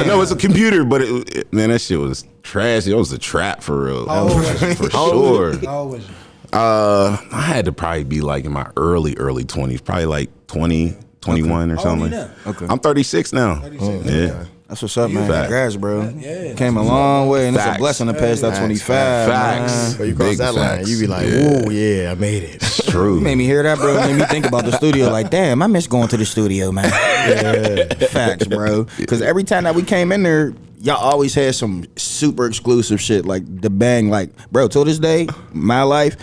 No, it's a computer, but man, that shit was trash. It was a trap for real. For sure. How old was you? I had to probably be like in my early 20s, probably like 20, 21 or something. Okay. I'm 36 now. 36. Yeah. That's what's up, man. Facts. Congrats, bro. Yeah. Came a long way, and it's a Facts. blessing to pass that 25. Facts. Man. So you cross Big that line, facts. you be like, Yeah. "Whoa, yeah, I made it." It's true. You made me hear that, bro. It made me think about the studio. Like, damn, I miss going to the studio, man. Yeah. Facts, bro. Because every time that we came in there, y'all always had some super exclusive shit, like the bang. Like, bro, till this day, my life,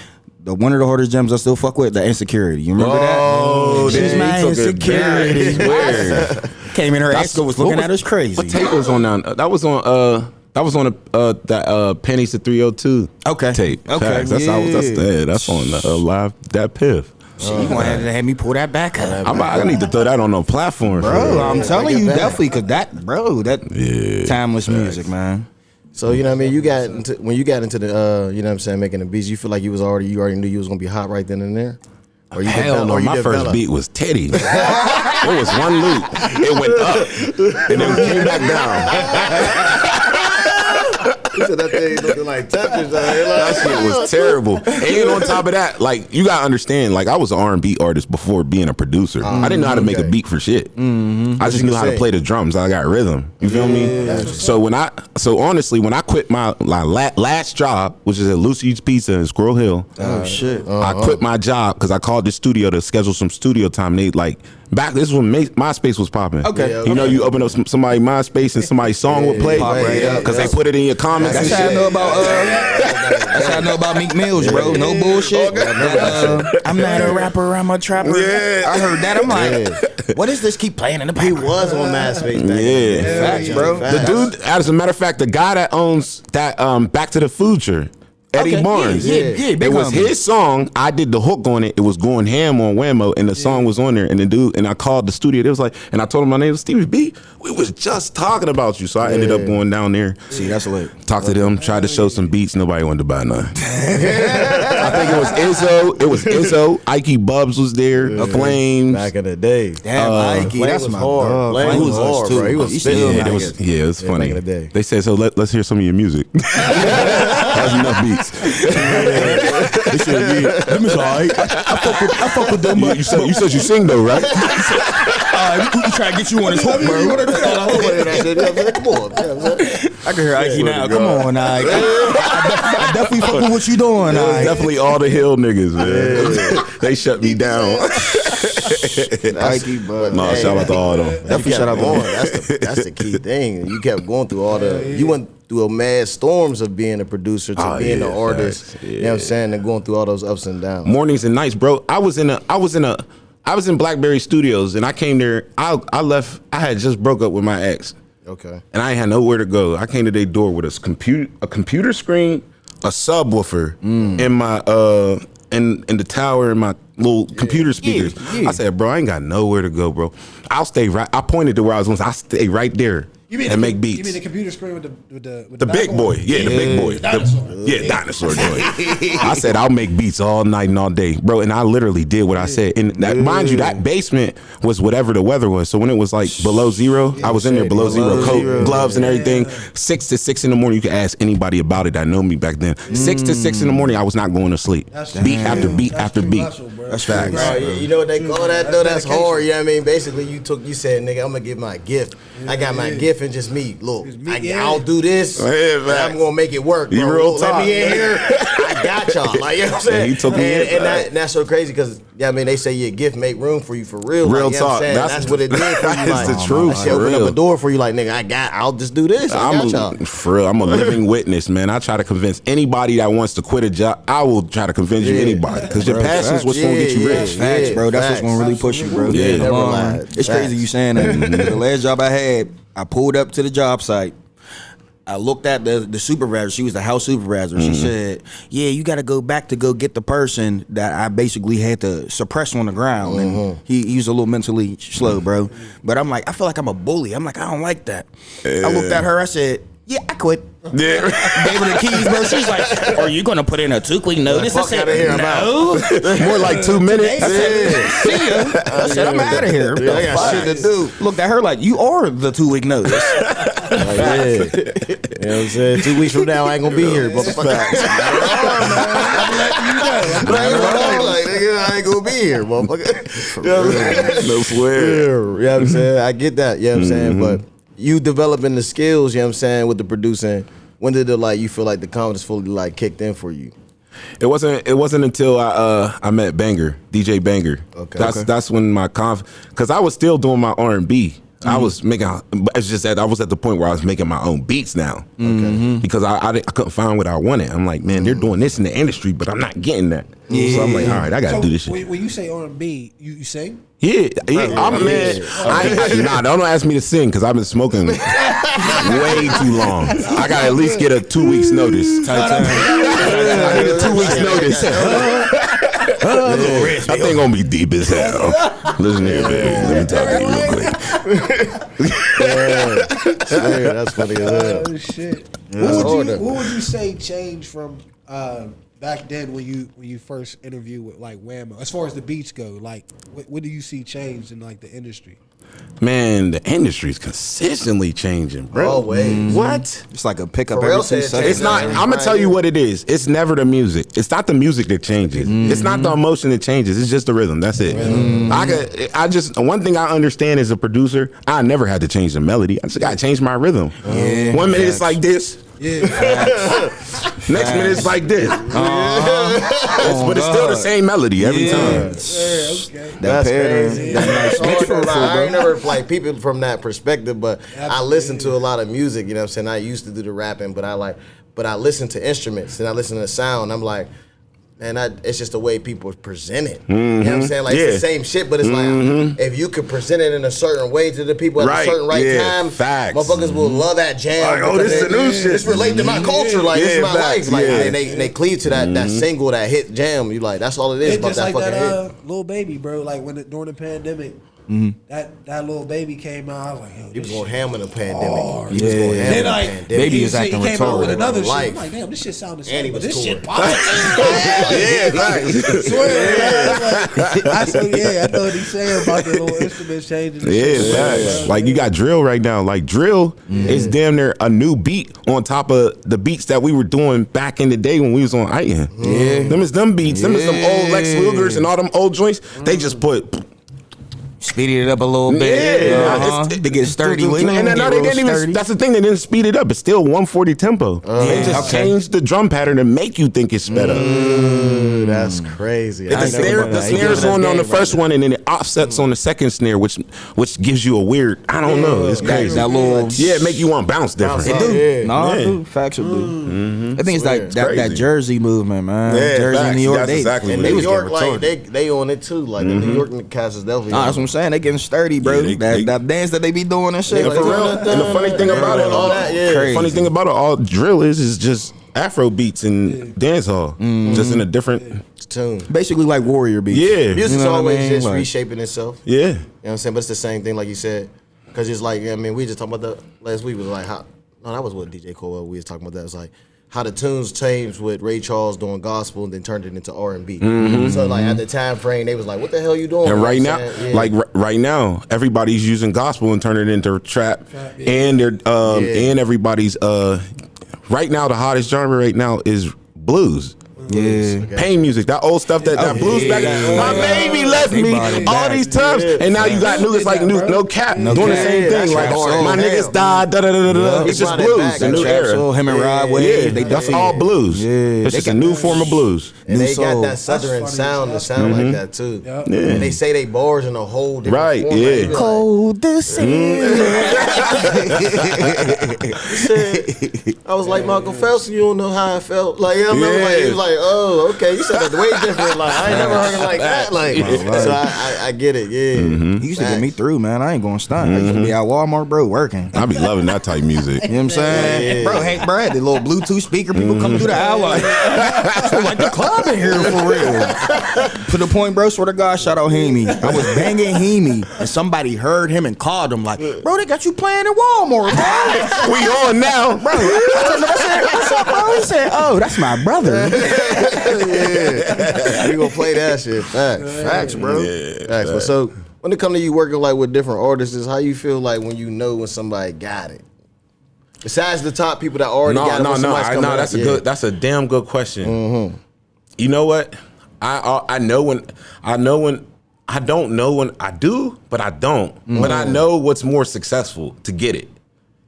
one of the hardest gems I still fuck with, the Insecurity. You remember that? Oh, She's damn, my he took it insecurity. back. Came in, her ex was looking at us crazy. What tape was on that? That was on that Pennies to 302 Okay. tape. Okay. Facts. That's that's on the live that piff. She wanted to have me pull that back up. I need to throw that on a platform, Bro, I'm telling you, back. definitely, because that timeless music, man. So you know what I mean. When you got into the you know what I'm saying, making the beats, you feel like you already knew you was gonna be hot right then and there. Or you Hell no, my first beat was Teddy. It was one loop. It went up and then came back down. You said that thing looking like Tetris. That shit was terrible. And on top of that, like, you gotta understand, like, I was an R&B artist before being a producer. I didn't know how to make a beat for shit. I just knew how to play the drums. I got rhythm. You feel me? So honestly, when I quit my last job, which is at Lucy's Pizza in Squirrel Hill, I quit my job because I called the studio to schedule some studio time. They like this was when MySpace was popping. Okay. You know, you open up somebody's MySpace and somebody's song would play because they put it in your comments. That's how I know about. That's how I know about Meek Mills, bro. No bullshit. I'm not a rapper. I'm a trapper. Yeah. I heard that. I'm like, what is this? Keep playing in the He background. was on MySpace. Yeah. Facts, bro. The dude, as a matter of fact, the guy that owns that Back to the Future, Eddie Okay, Barnes. yeah, big it was homie. his song. I did the hook on it. It was going ham on Whammo, and the song was on there. And the dude, and I called the studio. It was like, and I told him my name was Stevi B. We was just talking about you, so I ended up going down there. See, that's lit. Talked to them, tried to show some beats. Nobody wanted to buy none. I think it was Izzo. It was Izzo. Ike Bubs was there. Flames. Back in the day. Damn, Ike, that's was my hard. dog. Flame Flame was hard, bro. He was He's spitting. still Yeah, nice. it was funny. back in the day. They said, so let's hear some of your music. That's enough beats. They said, yeah, them is alright. I fuck with them, but You said you sing though, right? we can try to get you on this hook, bro. Come on. I can hear Ike now. Come on, Ike. I definitely fuck with what you doing, It was Ike. definitely all the hill niggas, man. They shut me down. Ike, but No, shout out to all them. definitely shout out to going. him. That's the key thing. You kept going through all the. You went through a mad storms of being a producer to being an artist. Facts. You know what I'm saying? And going through all those ups and downs. Mornings and nights, bro. I was in Blackberry Studios, and I came there. I left. I had just broke up with my ex, Okay. and I ain't had nowhere to go. I came to their door with a computer screen, a subwoofer, in my in the tower, and my little computer speakers. yeah. I said, bro, I ain't got nowhere to go, bro. I'll stay right. I pointed to where I was going. I stay right there and make beats. You mean the computer screen with The big boy, yeah, the big boy, dinosaur joint. I said I'll make beats all night and all day, bro, and I literally did what I said. And that, mind you, that basement was whatever the weather was. So when it was like below zero, I was in there below zero, coat, gloves, and everything. 6 to 6 in the morning, you can ask anybody about it that know me back then. 6 to 6 in the morning, I was not going to sleep. Beat after beat after beat. That's facts. Bro, you know what they call that though? That's hard. You know what I mean? Basically, you said, nigga, I'm gonna give my gift. I got my gift and just me. Look, I'll do this. Yeah, and I'm gonna make it work. Bro. You real Look, let talk. me in here. I got y'all. Like, you know what I'm saying? he took me in, and that's so crazy because I mean they say your gift make room for you for real. Real like, you know what talk. I'm saying? That's what it did for That you. is Like, the truth, that shit for opened real. up a door for you. Like, nigga, I'll just do this. I got y'all. For real, I'm a living witness, man. I try to convince anybody that wants to quit a job. I will try to convince you anybody because your passion is what's gonna get you rich. Facts, bro. That's what's gonna really push you, bro. Yeah. Come on. Never lied. It's crazy you saying that. The last job I had, I pulled up to the job site. I looked at the supervisor. She was the house supervisor. She said, "Yeah, you got to go back to go get the person that I basically had to suppress on the ground." And he was a little mentally slow, bro. But I'm like, I feel like I'm a bully. I'm like, I don't like that. I looked at her. I said, "Yeah, I quit." Yeah. Gave her the keys, bro. She's like, "Are you gonna put in a 2-week notice?" I Fuck said, outta here, I'm "No." More like 2 minutes. I said, "See ya." I said, "I'm out of here." I got shit to do. Looked at her like, "You are the 2-week notice." You know what I'm saying? 2 weeks from now, I ain't gonna be here, motherfucker. I ain't gonna be here, motherfucker. You know what I'm saying? No swear. You know what I'm saying? I get that, you know what I'm saying? But you developing the skills, you know what I'm saying, with the producing, when did it you feel like the confidence fully kicked in for you? It wasn't until I met Banger, DJ Banger. Okay. That's when my because I was still doing my R&B. I was making. It's just that I was at the point where I was making my own beats now. Okay. Because I couldn't find what I wanted. I'm like, man, they're doing this in the industry, but I'm not getting that. So I'm like, all right, I gotta do this shit. When you say R&B, you sing? Yeah, I'm man. Don't ask me to sing because I've been smoking way too long. I got to at least get a 2 weeks notice. I need a 2 weeks notice. I think gonna be deep as hell. Listen here, baby. Let me talk to you real quick. Yeah, that's funny as hell. Oh shit! Yeah, What would you say changed from back then when you first interviewed with like Whammo? As far as the beats go, like what do you see changed in like the industry? Man, the industry's consistently changing, bro. Always. What? It's like a pickup For real, every 2 said seconds. It's not. I'm gonna tell you what it is. It's never the music. It's not the music that changes. It's not the emotion that changes. It's just the rhythm. That's it. One thing I understand as a producer, I never had to change the melody. I just gotta change my rhythm. Yeah. 1 minute it's like this. Yeah. Next minute it's like this. But it's still the same melody every time. Yeah, okay. That's pattern, crazy. that nice mix, I ain't never like people from that perspective, but I listen to a lot of music. You know what I'm saying? I used to do the rapping, but I listen to instruments and I listen to the sound. I'm like, man, it's just the way people present it. You know what I'm saying? Like it's the same shit, but it's like if you could present it in a certain way to the people at a certain time, motherfuckers will love that jam. Like, this is the new shit. This relate to my culture. Like this is my life. Like yeah. and they cleave to that single, that hit jam. You like that's all it is It's about just that like fucking that hit. Lil Baby, bro. Like during the pandemic, that Lil Baby came out. I was like, yo, He was this going shit ham in the pandemic. hard. He was going ham in Then the like pandemic. Baby he is acting came out with retarded. another shit. Life. I'm like, damn, this shit sounded the And he same, but was this shit touring. positive. I know what he's saying about the little instruments changing. and shit. Facts. Like you got drill right now. Like drill is damn near a new beat on top of the beats that we were doing back in the day when we was on Iton. Yeah, them is them beats. Them is them old Lex Lugers and all them old joints. They just put. Speeded it up a little bit. Yeah, They get sturdy with it. And no, they didn't even. That's the thing. They didn't speed it up. It's still 140 tempo. They just changed the drum pattern to make you think it's sped up. That's crazy. The snare's on the first one, and then it offsets on the second snare, which gives you a weird. I don't know. It's crazy. That little it make you want to bounce different. It do. Yeah. No, it do. Facts it do. I think it's like that crazy. Jersey movement, man. Yeah, Jersey, facts. New York. That's exactly In what it New is. York, like they on it too. Like the New York cats is definitely. Nah, that's what I'm saying. They getting sturdy, bro. Yeah, that dance that they be doing and shit. And for real. And the funny thing about it, Crazy. funny thing about it, all drill is just Afro beats and dance hall, just in a different tune. Basically like warrior beats. Yeah. Music's You know what I always mean? just Like- reshaping itself. Yeah. You know what I'm saying? But it's the same thing, like you said. Because it's like, I mean, we just talking about the last week was like how, no, that was what DJ Cole, we was talking about that. It's like how the tunes changed with Ray Charles doing gospel and then turned it into R&B. So like at the time frame, they was like, what the hell you doing? And right You now, know what I'm saying? Yeah. like right now, everybody's using gospel and turning it into trap, and they're and everybody's right now the hottest genre right now is blues. Yeah. Pain music, that old stuff, that blues back. My baby left me all these times, and now you got niggas like No Cap doing the same thing. Like my niggas died. It's just blues, a new era. Him and Rod Wave, Yeah, that's all blues. Yeah, It's just a new form of blues. And they soul. got that southern sound to sound like that too. Yep. And they say they bars in a whole different Right, format. yeah. They be like, Cold this I was like Michael Phelps, you don't know how I felt. Like I remember, like, he was like, "Oh, okay, you said that way different." Like I ain't never heard it like that. Like, so I get it. Yeah, He used to get me through, man. I ain't going to stunt. I used to be at Walmart, bro, working. I be loving that type music. You know what I'm saying? Bro, hey, bro, had the little Bluetooth speaker, people come through the aisle like, it's like the club in here for real. To the point, bro, swear to God, shout out Heemy. I was banging Heemy, and somebody heard him and called him like, bro, they got you playing in Walmart, bro. We on now, Bro, I said, what's up, bro? He said, oh, that's my brother. yeah. You gonna play that shit? Facts, bro. Yeah, Facts. But so when it come to you working like with different artists, is how you feel like when you know when somebody got it. Besides the top people that already got it. No, that's a damn good question. Mm-hmm. You know what? I know when I don't know when I do, but I don't. Mm-hmm. But I know what's more successful to get it.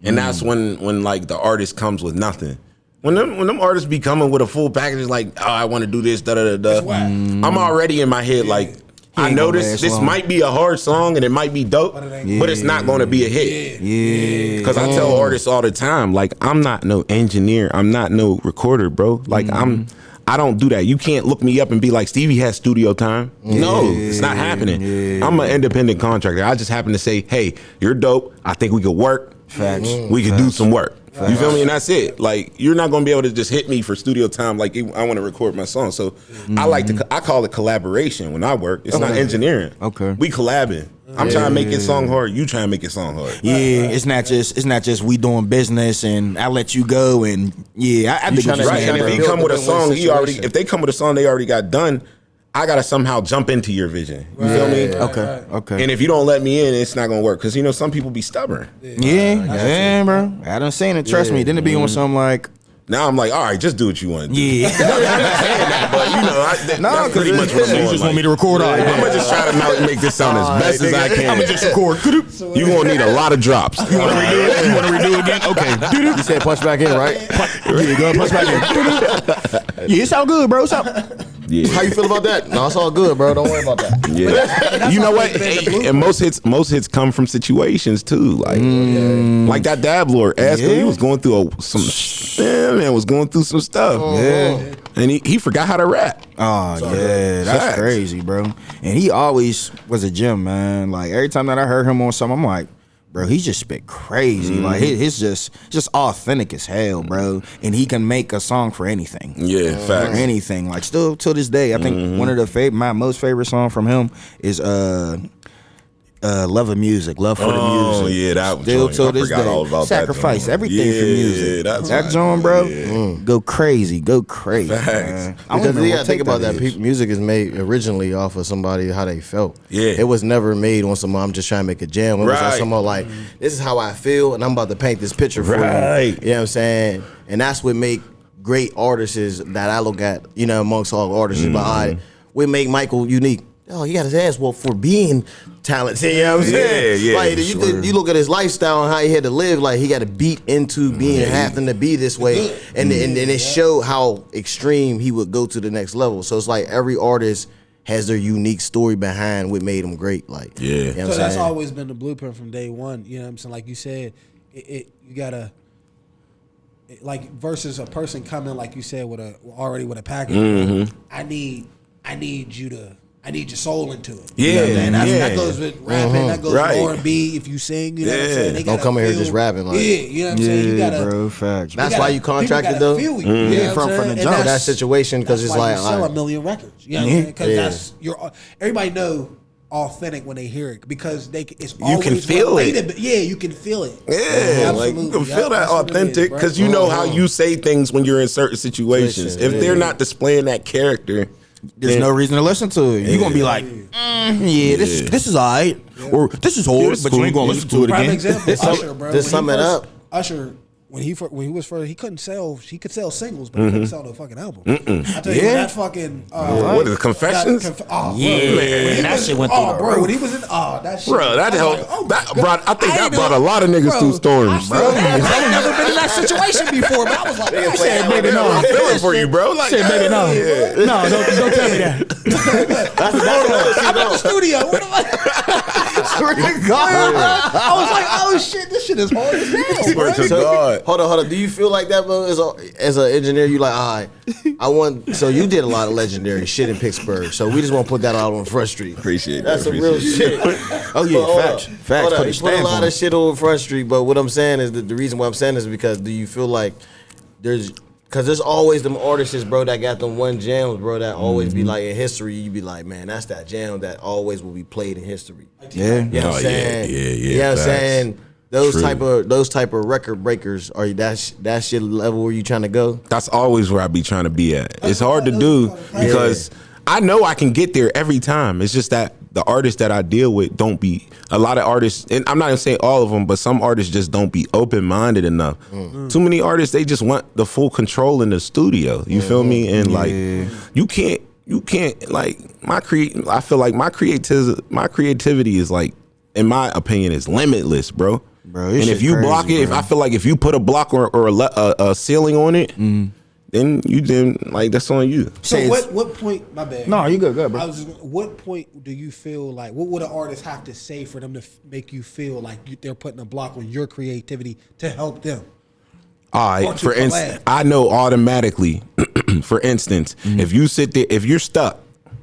And that's when like the artist comes with nothing. When them artists be coming with a full package, like, oh, I want to do this, I'm already in my head like, I know this might be a hard song and it might be dope, but it's not going to be a hit. Yeah. Because I tell artists all the time, like, I'm not no engineer, I'm not no recorder, bro. Like, I don't do that. You can't look me up and be like, Stevie has studio time. No, it's not happening. I'm an independent contractor. I just happen to say, hey, you're dope. I think we could work. Facts. We could do some work. You feel me? And that's it. Like, you're not gonna be able to just hit me for studio time. Like, I want to record my song. So I call it collaboration when I work. It's not engineering. Okay, we collabing. I'm trying to make it song hard. You trying to make it song hard. Yeah, it's not just we doing business and I let you go and I think right. And if he come with a song, if they come with a song they already got done, I gotta somehow jump into your vision. You feel me? Okay. And if you don't let me in, it's not gonna work. Cause some people be stubborn. Yeah, bro. I done seen it. Trust me. Then it be on something like. Now I'm like, all right, just do what you want to do. Yeah. That's pretty much what I'm doing. You just want me to record all I'm gonna just try to make this sound as best as I can. I'm gonna just record. You gonna need a lot of drops. You wanna redo it? You wanna redo it again? Okay. You said punch back in, right? Yeah, go punch back in. Yeah, it sound good, bro. Yeah. How you feel about that? No, it's all good, bro. Don't worry about that. Yeah. You know what? And most hits come from situations too. Like that Dab Lord. Ask him, he was going through some stuff. Yeah. And he forgot how to rap. Oh, yeah. That's crazy, bro. And he always was a gem, man. Like, every time that I heard him on something, I'm like, bro, he just spit crazy. Like, it's just authentic as hell, bro. And he can make a song for anything. Yeah, facts. For anything. Like, still to this day, I think one of my most favorite song from him is Love of Music, Love for the Music. Oh yeah, that still to this day. Sacrifice everything for music. That John, bro, go crazy. Man. Because you gotta think about that. Music is made originally off of somebody how they felt. Yeah, it was never made on some. I'm just trying to make a jam. It was on someone like, this is how I feel, and I'm about to paint this picture for you. You know what I'm saying? And that's what make great artists that I look at. Amongst all artists, but we make Michael unique. Oh, he got his ass whooped for being talented. You know what I'm saying? Yeah. Like, you look at his lifestyle and how he had to live. Like, he got to beat into being having to be this way, and it showed how extreme he would go to the next level. So it's like every artist has their unique story behind what made them great. Like, you know so that's always been the blueprint from day one. You know what I'm saying? Like you said, you gotta. Like versus a person coming, like you said, already with a package. I need your soul into it. That goes with rapping. That goes with R&B. If you sing, you know what I'm saying. Don't come in here just rapping. Like, you know what I'm saying. You gotta, bro, facts. That's why you contracted though. Feel you. You know from the jump. That situation because it's like you sell a million records. You know what I'm saying? Because everybody know authentic when they hear it because it's always you can feel it. Yeah, you can feel it. Yeah, like you can feel that authentic because you know how you say things when you're in certain situations. If they're not displaying that character, there's no reason to listen to it. You're gonna be like, this is alright, or this is old, but you ain't gonna listen to it again. Prime example, Usher, bro. Just sum it up. Usher, when he was first, he could sell singles, but he couldn't sell the fucking album. I tell you, that fucking what is it, Confessions? Man, that shit went through the roof. When he was in that shit, bro, that helped. That brought a lot of niggas through storms, bro. I've never been in that situation before, but I was like, I said, baby, no, I'm feeling for you, bro. Like, said, baby, no, don't tell me that. I'm at the studio. What am I was like, oh shit, this shit is hard as hell, bro. God. Hold on. Do you feel like that, bro? As an engineer, you like, all right, so you did a lot of legendary shit in Pittsburgh, so we just want to put that out on Front Street. Appreciate that. That's some real shit. Oh yeah, facts. Put a lot of shit on Front Street, but what I'm saying is the reason why I'm saying is because do you feel like there's always them artists, bro, that got them one jams, bro, that always be like in history. You be like, man, that's that jam that always will be played in history. Yeah, you know what I'm saying? Yeah. You know what I'm saying? Those type of record breakers, that's your level where you trying to go? That's always where I be trying to be at. It's hard to do because I know I can get there every time. It's just that the artists that I deal with don't be, a lot of artists, and I'm not gonna say all of them, but some artists just don't be open-minded enough. Too many artists, they just want the full control in the studio. You feel me? And like, you can't like I feel like my creativity is like, in my opinion, is limitless, bro. And if you block it, if I feel like if you put a block or a ceiling on it, then like that's on you. So what point? My bad. No, you good, bro. I was just, what point do you feel like? What would an artist have to say for them to make you feel like they're putting a block on your creativity to help them? All right. For instance, I know automatically. For instance, if you sit there, if you're stuck,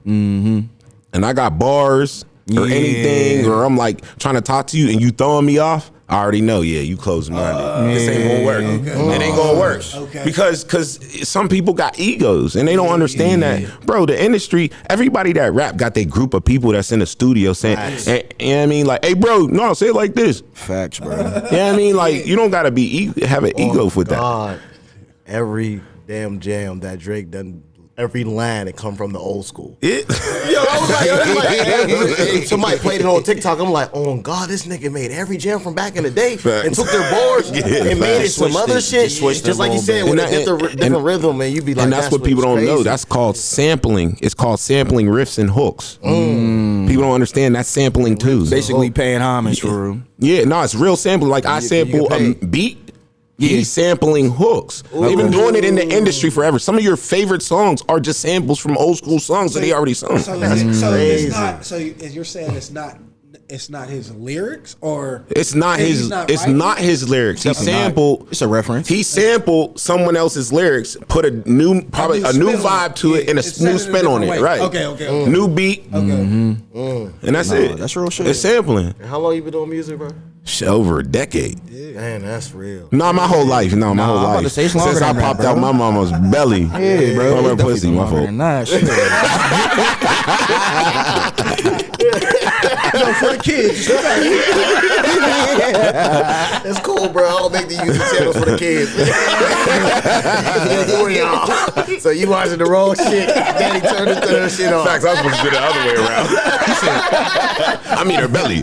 and I got bars or anything, or I'm like trying to talk to you and you throwing me off, I already know, you closed-minded. This ain't gonna work. It ain't gonna work. Because some people got egos and they don't understand that. Bro, the industry, everybody that rap got their group of people that's in the studio saying, you know what I mean? Like, hey, bro, no, say it like this. Facts, bro. You know what I mean? Like, you don't gotta have an ego with that. Every damn jam that Drake done, every line that come from the old school. Yo, I was like, somebody played it on TikTok. I'm like, oh God, this nigga made every jam from back in the day and took their bars and made it some other shit. Just like you said, with a different rhythm, and you be like, and that's what people don't know. That's called sampling. It's called sampling riffs and hooks. People don't understand that's sampling too. Basically paying homage for him. Yeah, no, it's real sampling. Like I sample a beat. He's sampling hooks. They've been doing it in the industry forever. Some of your favorite songs are just samples from old school songs that he already sung. So it's not. So you're saying it's not his lyrics, or it's not his. It's not his lyrics. He sampled. It's a reference. He sampled someone else's lyrics, put a new vibe to it, and a new spin on it. Right. Okay. New beat. And that's it. That's real shit. It's sampling. And how long you been doing music, bro? Over a decade. Man, that's real. No, my whole life. No, my whole life. To say Since I popped out my mama's belly. Yeah, bro. Her pussy, my fault. For the kids. That's cool, bro. I'll make the YouTube channels for the kids. For y'all. So you watching the wrong shit. Daddy turned the third shit off. Facts, I was supposed to do the other way around. I mean her belly.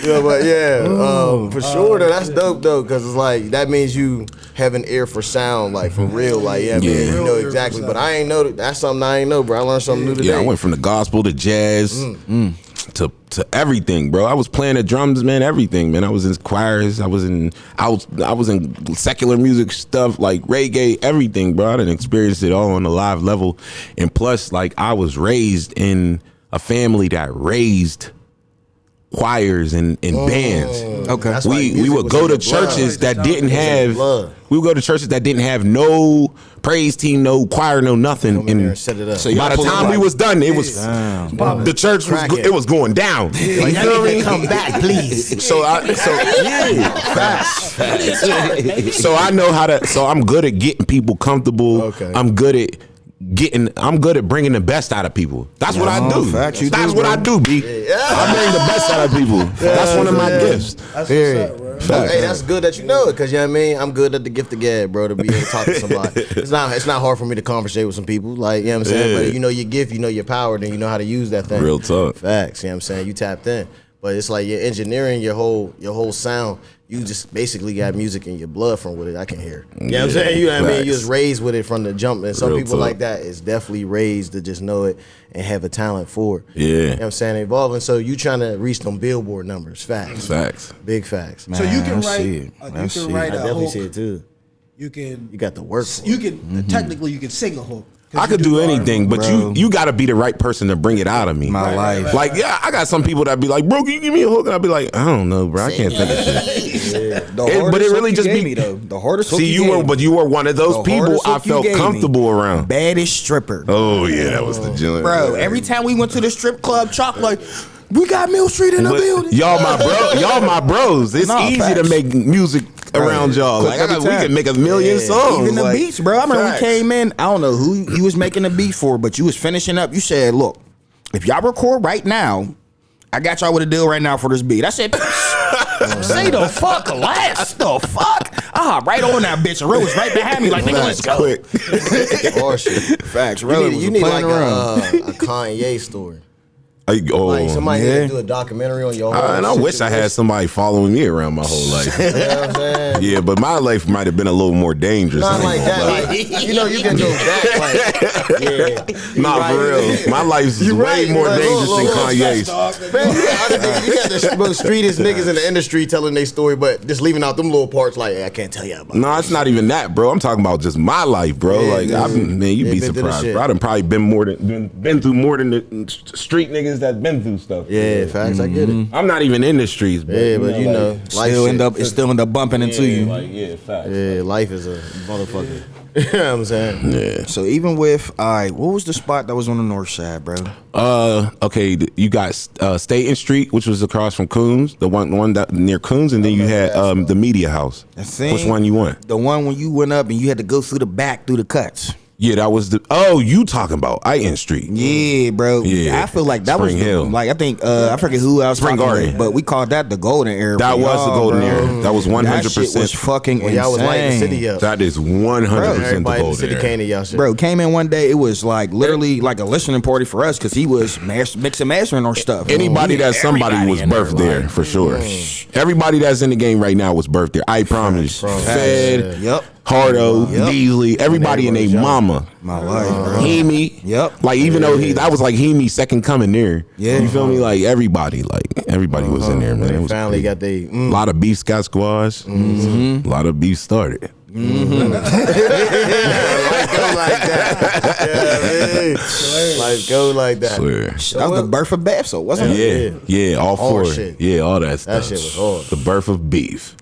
Yeah, but for sure though, that's dope though, because it's like that means you have an ear for sound, like for real, like man, you know exactly. But I ain't know that's something I ain't know, bro. I learned something new today. Yeah, I went from the gospel to jazz to everything, bro. I was playing the drums, man, everything, man. I was in choirs, I was in secular music stuff, like reggae, everything, bro. I didn't experience it all on a live level, and plus, like I was raised in a family that raised choirs and bands. Okay. We would go to churches that didn't have no praise team, no choir, no nothing. And set it up. So by the time we was done, it was the church was going down. Like, you feel me? Come back, please. So I know how to. So I'm good at getting people comfortable. Okay. I'm good at bringing the best out of people. That's what I do. That's what I do, B. I bring the best out of people. That's one of my gifts. That's what's up, bro. Hey, that's good that you know it, because you know what I mean. I'm good at the gift of gab, bro, to be able to talk to somebody. It's not hard for me to conversate with some people, like, you know what I'm saying. But you know your gift, you know your power, then you know how to use that thing. Real talk. Facts. You know what I'm saying. You tapped in, but it's like you're engineering your whole sound. You just basically got music in your blood from with it. I can hear. You know what I'm saying? You know what I mean? You just raised with it from the jump. And some people like that is definitely raised to just know it and have a talent for it. Yeah. You know what I'm saying? Evolving. So you trying to reach them Billboard numbers. Facts. Big facts. So you can write. I definitely see it too. You got the work. You can technically you can sing a hook. I could do anything, but you got to be the right person to bring it out of me. My life. Like, yeah, I got some people that be like, bro, can you give me a hook? And I'll be like, I don't know, bro. I can't think of shit. But it really just be though. The hardest hook you were one of those people I felt comfortable around. Baddest stripper. Oh yeah, that was the joint. Bro, every time we went to the strip club, Chalk like, we got Mill Street in the building. Y'all my bros. It's easy to make music around y'all. Like we can make a million songs. Even the beats, bro. I remember we came in. I don't know who you was making the beat for, but you was finishing up. You said, "Look, if y'all record right now, I got y'all with a deal right now for this beat." I said, Say the fuck less. The fuck? Right on that bitch. Ro was right behind me like, nigga, let's go. Quick. Oh shit. Facts. You need like a Kanye story. Like somebody need to do a documentary on your whole And I wish I had somebody following me around my whole life. You know what I'm saying? Yeah, but my life might have been a little more dangerous. Not like that. Like, you can go back. Like, yeah. Nah, for real. My life's way more dangerous than Kanye's. Man, you got the most streetest niggas in the industry telling their story, but just leaving out them little parts like, hey, I can't tell you about No, it's not even that, bro. I'm talking about just my life, bro. Man, you'd be surprised, bro. I done probably been through more than the street niggas that's been through stuff. Yeah, facts. I get it. I'm not even in the streets, bro. Yeah, but it still end up bumping into you. Facts. Yeah, life is a motherfucker. You know what I'm saying? Yeah. So even with, what was the spot that was on the north side, bro? Okay, you got Staten Street, which was across from Coons, the one that near Coons, and then you had the Media House. Which one you want? The one when you went up and you had to go through the back through the cuts. Yeah, that was you talking about Iton Street. Yeah, bro. Yeah. I feel like that Spring was Hill. I think I forget who else Spring Garden. but we called that the golden era. That was the golden era. That was 100%. That shit was fucking insane. Y'all was lighting the city up. That is 100% the Everybody in the golden city era. came to y'all shit. Bro, came in one day, it was like literally like a listening party for us because he was mixing mastering our stuff. Anybody that's somebody was birthed there for sure. Everybody that's in the game right now was birthed there. I promise. Fed, Yep. Hardo, Beasley, everybody and they mama. My life, bro. Hemi. Yep. Like even though that was like Hemi's second coming there. Yeah. You feel me? Like everybody was in there, man. It was finally crazy. got they. A lot of beef got squashed. A lot of beef started. Life go like that. Yeah, life go like that. Swear. That was the birth of Beth, so wasn't it? Yeah, all All four. shit. Yeah, all that stuff. That shit was hard. The birth of beef.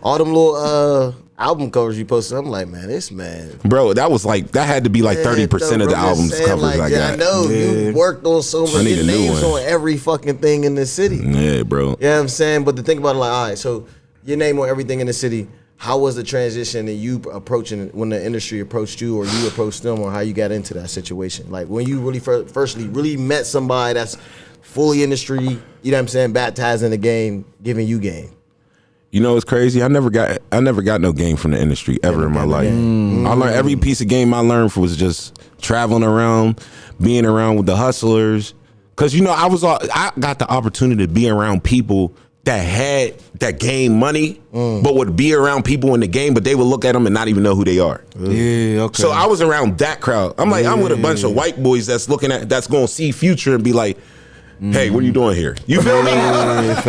All them little album covers you posted, I'm like, man, this man. Bro, that had to be like 30% of the album's covers like, I got. I know you worked on so I many need a new names one. on every fucking thing in the city. Yeah, bro. You know what I'm saying? But the thing about it, like, all right, so your name on everything in the city. How was the transition and you approaching when the industry approached you or you approached them, or how you got into that situation? Like when you really firstly really met somebody that's fully industry, you know what I'm saying, baptized in the game, giving you game. You know it's crazy? I never got no game from the industry ever in my life. I learned every piece of game I learned was just traveling around, being around with the hustlers. Cause you know I got the opportunity to be around people that gained money, but would be around people in the game, but they would look at them and not even know who they are. Yeah, okay. So I was around that crowd. I'm like, I'm with a bunch of white boys that's going to see future and be like, hey, what are you doing here? You feel me? Like,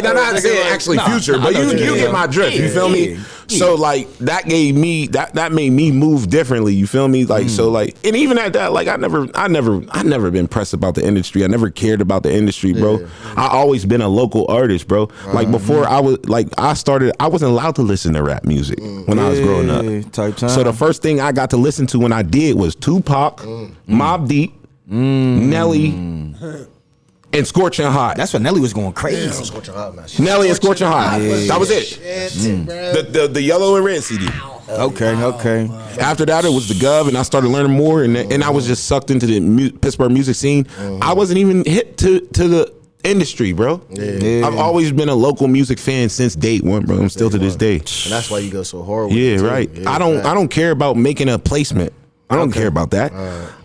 I'm not saying actually future, but you get my drift. You feel me? So like that gave me that made me move differently. You feel me? Like so like, and even at that, like I never been pressed about the industry. I never cared about the industry, bro. I always been a local artist, bro. Like before I wasn't allowed to listen to rap music when I was growing up. Type time. So the first thing I got to listen to when I did was Tupac, Mobb Deep, Nelly, and Scorching Hot. That's when Nelly was going crazy. Nelly and Scorching Hot. That was it. The yellow and red CD. Okay. After that, it was the Gov, and I started learning more, and I was just sucked into the Pittsburgh music scene. I wasn't even hit to the industry, bro. I've always been a local music fan since day one, bro. I'm still to this day. And that's why you go so hard with Yeah, it too. right. Yeah, I don't care about making a placement. I don't care about that.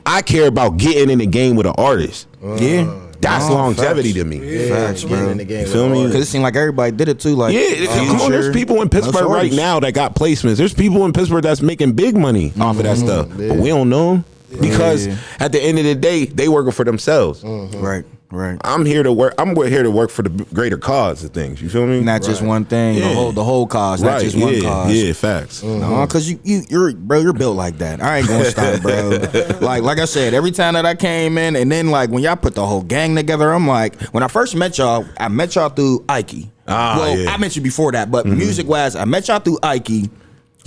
I care about getting in the game with an artist. That's longevity to me. Facts, bro. In the game, You feel me? Because it seemed like everybody did it too. Like, come on, there's people in Pittsburgh right now that got placements. There's people in Pittsburgh that's making big money off of that stuff, but we don't know them because at the end of the day, they working for themselves. Right. I'm here to work. I'm here to work for the greater cause of things. You feel me? Not just one thing. Yeah. The whole cause. Not just one cause. Yeah, facts. No, because you're built like that. I ain't gonna stop, bro. like I said, every time that I came in, and then like when y'all put the whole gang together, I'm like, when I first met y'all, I met y'all through Ike. I met you before that, but music wise, I met y'all through Ike.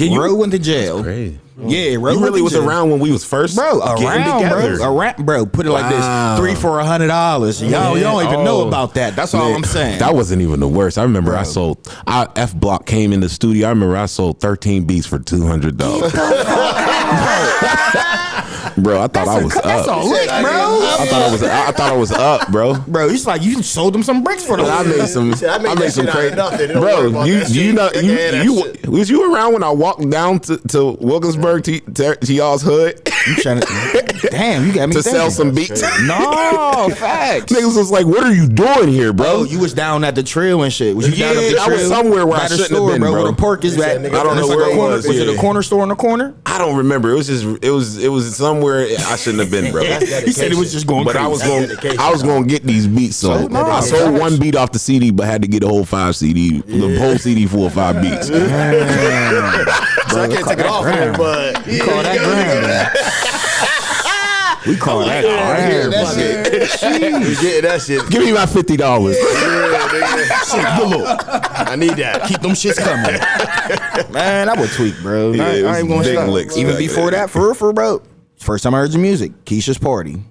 Ro went to jail. Crazy. Yeah, Ro You really was around when we was first getting together. Bro, put it like this: $300 for $100. Y'all don't even know about that. That's all I'm saying. That wasn't even the worst. I remember F Block came in the studio. I remember I sold 13 beats for $200. Bro, I thought I was That's a up. lick, bro. I thought I was up, bro. Bro, it's like you sold them some bricks for the I made some. I made I that made some shit out of crazy. nothing. Don't worry Bro, about you that shit. you know They can have that you shit. was you around when I walked down to Wilkinsburg to y'all's hood You trying to, damn, you got me to thinking. sell some beats? No, facts. Niggas was like, "What are you doing here, bro?" Bro, you was down at the trail and shit. Was you down at the Yeah, I trail? was somewhere where By I the shouldn't have store, been, bro. Where the pork is He at. said, nigga, I don't know It's where a it corner. was, Was it yeah. a corner store in the corner? I don't remember. It was somewhere I shouldn't have been, bro. He said it was just going But crazy. I was dedication, going to get these beats. So I sold one beat off the CD, but had to get the whole 5 CD, the whole CD full of 5 beats. So I can't take it off here, but We call that grand. We call that grand. we getting that shit. Give me my $50. I need that. Keep them shits coming. Man, I would tweak, bro. Yeah, I it was ain't gonna big stop. licks Even back before then. that, for bro. First time I heard your music, Keisha's Party.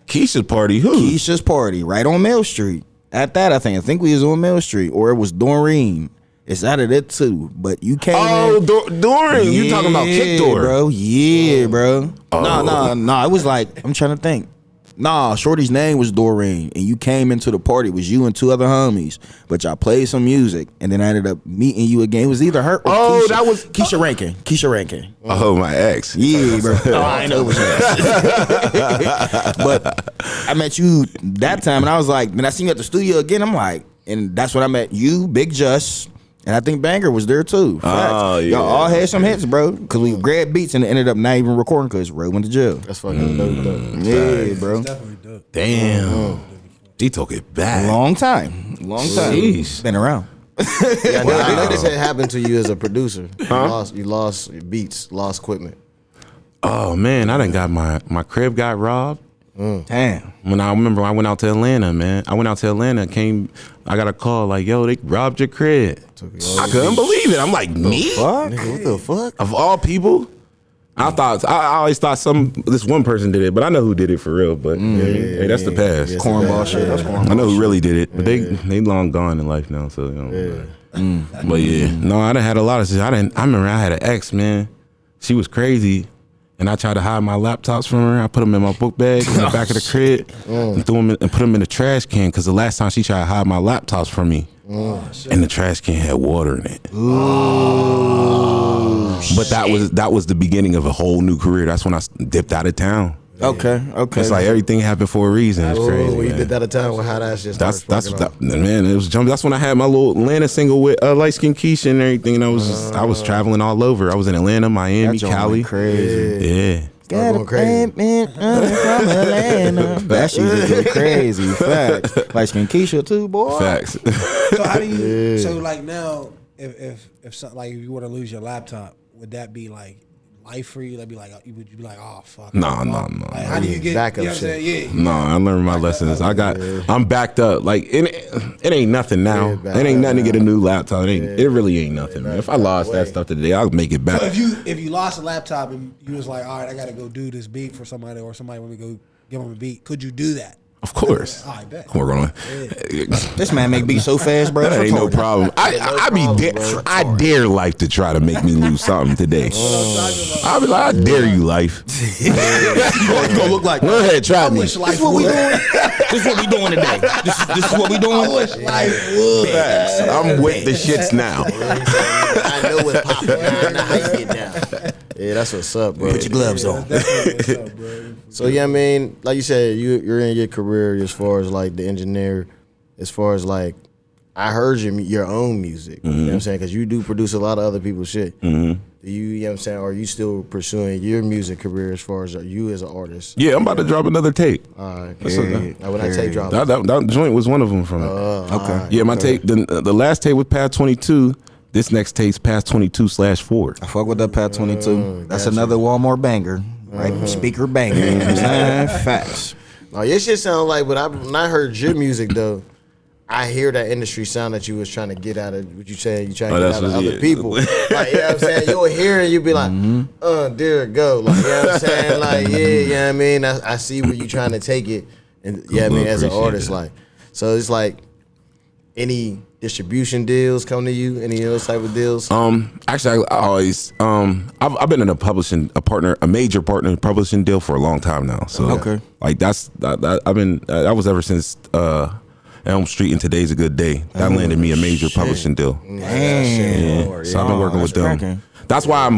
Keisha's Party, who? Keisha's Party, right on Mill Street. At that, I think we was on Mill Street, or it was Doreen. It's out of it too, but you came in. Doring. You talking about Kick Door, bro? Yeah, bro. Oh. No. It was like I'm trying to think. Nah, Shorty's name was Doreen, and you came into the party. It was you and 2 other homies, but y'all played some music, and then I ended up meeting you again. It was either her or Oh, Keisha. that was- Keisha Rankin. Keisha Rankin. Oh, my ex. Yeah, bro. Oh, I know it was her. But I met you that time, and I was like, when I seen you at the studio again, I'm like, and that's when I met you, Big Just, and I think Banger was there too. Facts. Oh, yeah. Y'all all had some hits, bro, because we grabbed beats and it ended up not even recording because Ray went to jail. That's fucking dope, though. Yeah, bro. Definitely dope. Damn. He took it back. Long time. Jeez. Been around. Yeah, I know this had happened to you as a producer. You lost beats, lost equipment. Oh, man. I done got my crib got robbed. Damn. When I remember I went out to Atlanta, man. I got a call like, yo, they robbed your crib. I couldn't believe it. I'm like, me? Fuck. Nigga, what the fuck? Of all people? I always thought this one person did it, but I know who did it for real. But hey, that's the past. Cornball shit. That's cornball. I know who really did it, but they long gone in life now. So you know. But yeah, no, I done had a lot of shit. I remember I had an ex, man. She was crazy. And I tried to hide my laptops from her. I put them in my book bag in the back of the crib and threw them and put them in the trash can. Because the last time she tried to hide my laptops from me, and the trash can had water in it. But that was the beginning of a whole new career. That's when I dipped out of town. Okay. It's like everything happened for a reason. It's crazy. When you man. did that at time, how that shit That's started man. It was jumping. That's when I had my little Atlanta single with Light Skin Keisha and everything. And I was traveling all over. I was in Atlanta, Miami, Cali. Crazy. Yeah. Started going crazy. From Atlanta. That shit just go crazy. Facts. Like Skin Keisha too, boy. Facts. So how do you? So like now, if something like if you were to lose your laptop, would that be like life for you? That'd be like, would you be like, oh fuck? No. Like, how do you get Backup you know what I'm shit. saying? Yeah. No, I learned my lessons. I'm backed up. Like it ain't nothing now. Yeah, It ain't nothing to get a new laptop. It really ain't nothing, man. If I lost that stuff today, I'll make it back. So if you lost a laptop and you was like, all right, I got to go do this beat for somebody, or somebody want me to go give them a beat, could you do that? Of course. I bet. We're gonna. This man make beats so fast, bro. That ain't no Retarded. problem. I dare life to try to make me lose something today. I'll be like, I dare you, life. You gonna look like. Go ahead, try me. Wish life This what we would. doing. This what we doing today. This is what we doing. Life would. I'm with the shits now. I know what's popping. I know how you get down. Yeah, that's what's up, bro. Put your gloves on. That's what's up, bro. So yeah, I mean, like you said, you're in your career as far as like the engineer, as far as like I heard your own music. You know what I'm saying? Because you do produce a lot of other people's shit. Do you know what I'm saying? Are you still pursuing your music career as far as you as an artist? Yeah, I'm about to drop another tape. All right. Now, when I tape drop, That joint was one of them from it. Okay. Yeah, my tape. The last tape was Path 22. This next tape's Path 22/4. I fuck with that Pat 22. That's another Walmart banger. Right? Speaker banger. You know what I'm saying? Facts. oh, your shit sound like. But when I heard your music though, I hear that industry sound that you was trying to get out of. What you saying? You trying to get out of other people. Like, you know what I'm saying? You'll hear and you be like, there it go. Like, you know what I'm saying? Like, yeah, you know what I mean? I see where you trying to take it. And yeah, I mean, as an Appreciate artist, it. like, so it's like any distribution deals come to you? Any of those type of deals? Actually, I always I've been in a major partner publishing deal for a long time now. So Okay. like that was ever since Elm Street and Today's a Good Day. That landed me a major publishing deal. Damn. So I've been working with them. cracking. That's why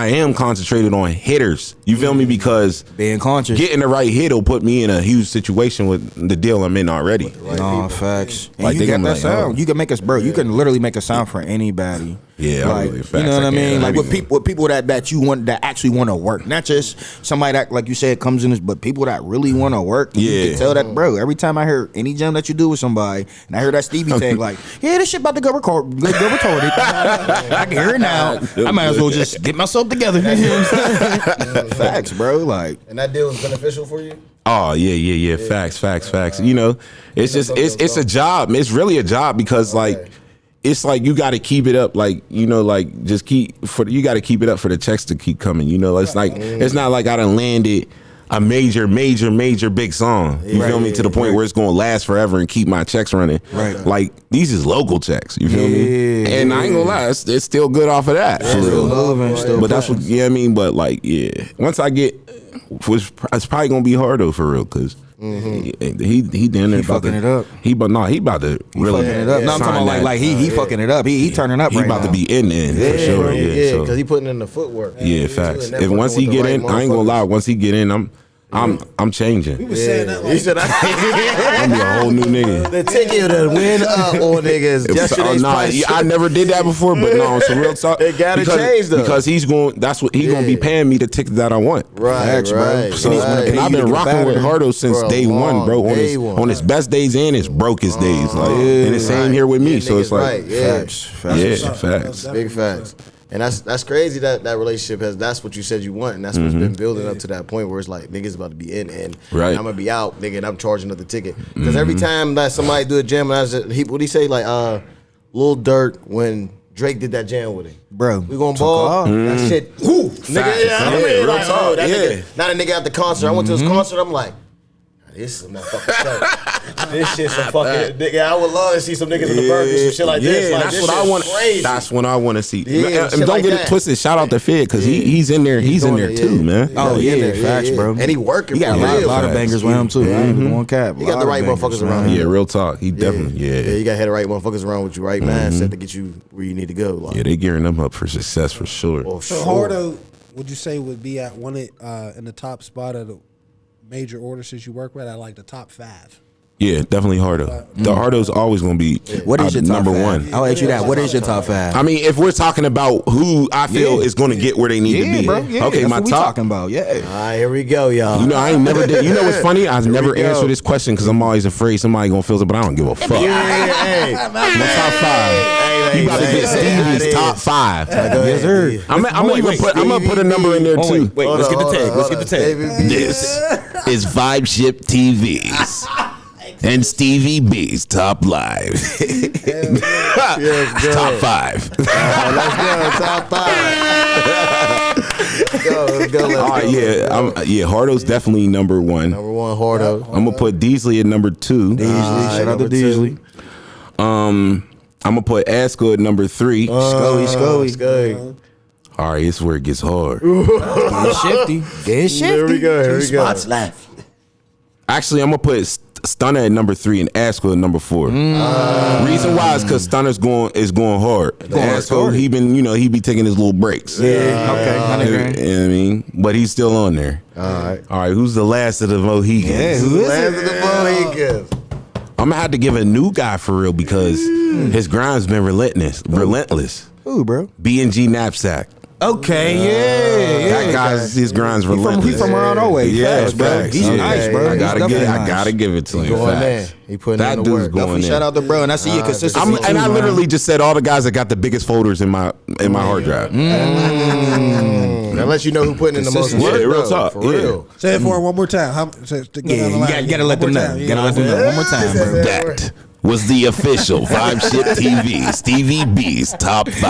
I am concentrated on hitters. You feel me? Because Being conscious. getting the right hit will put me in a huge situation with the deal I'm in already. No, facts. And Like, you they got gonna that be like, sound. oh. You can make us, bro. You can literally make a sound for anybody. Yeah, like, really, you facts, know what I I mean? can. Like with people that you want, that actually want to work, not just somebody that, like you said, comes in this, but people that really want to work. You Yeah. can tell that, bro. Every time I hear any jam that you do with somebody, and I hear that Stevi tag, like, yeah, this shit about to go recorded. I can hear it now. I might as well just get myself together. You know what I'm saying? Facts, bro. Like, And that deal was beneficial for you? Oh yeah. Facts. You know, it's just it's a job. It's really a job because like it's like you got to keep it up. Like you know, like you got to keep it up for the checks to keep coming. You know, it's like it's not like I done landed a major big song. You feel me? To the point where it's gonna last forever and keep my checks running. Right. Like these is local checks. You feel me? And I ain't gonna lie, it's still good off of that. For still real. moving, still But that's what I mean. But like once I get. It's probably gonna be hard though for real because he down there fucking it up. He about to really fucking it up. No, I'm talking about like he fucking it up. He turning up. he right about now. to be in for sure. Yeah, So, because he putting in the footwork. yeah, facts. If once he get in, I ain't gonna lie. Once he get in, I'm changing. We was saying that He like said, I'm be a whole new nigga. the ticket to win up on niggas. Yesterday's price. I never did that before, but no, some real talk. It gotta change, though. because he's going. That's what he's gonna be paying me the ticket that I want. Right, Facts, bro. right. So he's And pay I've you to been get rocking with better. Hardo since For a day one, bro. long day one. On his best days and his brokest days. Like, and the same here with me. Yeah, So it's niggas like, right, yeah. Facts. facts. Big facts. And that's crazy that relationship that's what you said you want, and that's what's been building up to that point where it's like niggas about to be in and Right. I'm gonna be out, nigga, and I'm charging another ticket. Because every time that somebody do a jam, and what he say, like Lil Durk when Drake did that jam with him. Bro, We gonna took ball. off. That shit. Whoo, nigga, Yeah, real real talk. talk, That yeah. nigga, not a nigga at the concert. I went to his concert. I'm like, this is a motherfucking show. This shit's some fucking nigga. I would love to see some niggas in the burgers, some shit like this. Like, that's this what I shit's want. Crazy. That's what I want to see. Yeah, Man, and shit don't like get that. it twisted. Shout out to Fed because he's in there. He's in there doing it, too, yeah. man. Oh He yeah, in there, facts, bro. And he working. He got for a real. lot of bangers with him too. I ain't even gonna cap. He got the right motherfuckers around him. Yeah, real talk. He definitely. Yeah. You got to have the right motherfuckers around with you, right mindset to get you where you need to go. Like, Yeah, they gearing them up for success for sure. oh, so sure. Hardo, would you say would be at one in the top spot of the major artists you work with at like the top 5? Yeah, definitely Hardo. The Hardo's always gonna be What is your top number 5? one. I'll ask you that. What is your top 5? I mean, if we're talking about who I feel is going to get where they need to be, bro. Yeah, okay, that's my what we top. talking about. Yeah. All right, here we go, y'all. You know, I ain't never did. You know what's funny? I've never we go. answered this question because I'm always afraid somebody gonna feel it, but I don't give a fuck. Hey, My top 5. You about to get Stevie's top 5. Yes, sir. I'm gonna put a number in there too. Wait, let's get the tag. Let's get the tag. This is Vibeship TV's and Stevie B's top live. Top 5. Let's go, top 5. Let's go. All right, yeah, Hardo's definitely number 1. Number 1, Hardo. I'm gonna put Deasley at number 2. Deasley. Shout out to number Deasley. I'm gonna put Asco at number 3. Scully. All right, it's where it gets hard. Get shifty. Get shifty. Here we go. Here we go. Spots left. Actually, I'm gonna put Stunner at number 3 and Asco at number 4. Reason why is because Stunner's going hard. Asco, he be taking his little breaks. Yeah. Okay. You know what I mean? But he's still on there. All right. Who's the last of the Mohicans? Yeah, who is Last it? of the Mohicans. I'm gonna have to give a new guy for real because his grind's been relentless. Who, bro? B&G Knapsack. Okay, yeah. That guy's his grind's relentless. He from around our way. Yeah, Facts, bro. facts. He's Yeah. nice, bro. I gotta He's give definitely it to him. Going Facts. there. He putting That in the dude's work. going Definitely in. shout out to bro, and I see your consistency. I too, literally man. just said all the guys that got the biggest folders in my hard drive. That lets you know who putting in the most Consistency. work. Yeah, real though, talk. For Yeah. real. Say it for him one more time. Yeah, you gotta let them know. Gotta let them know one more time, bro. That was the official Vibeship TV Stevie B's top 5.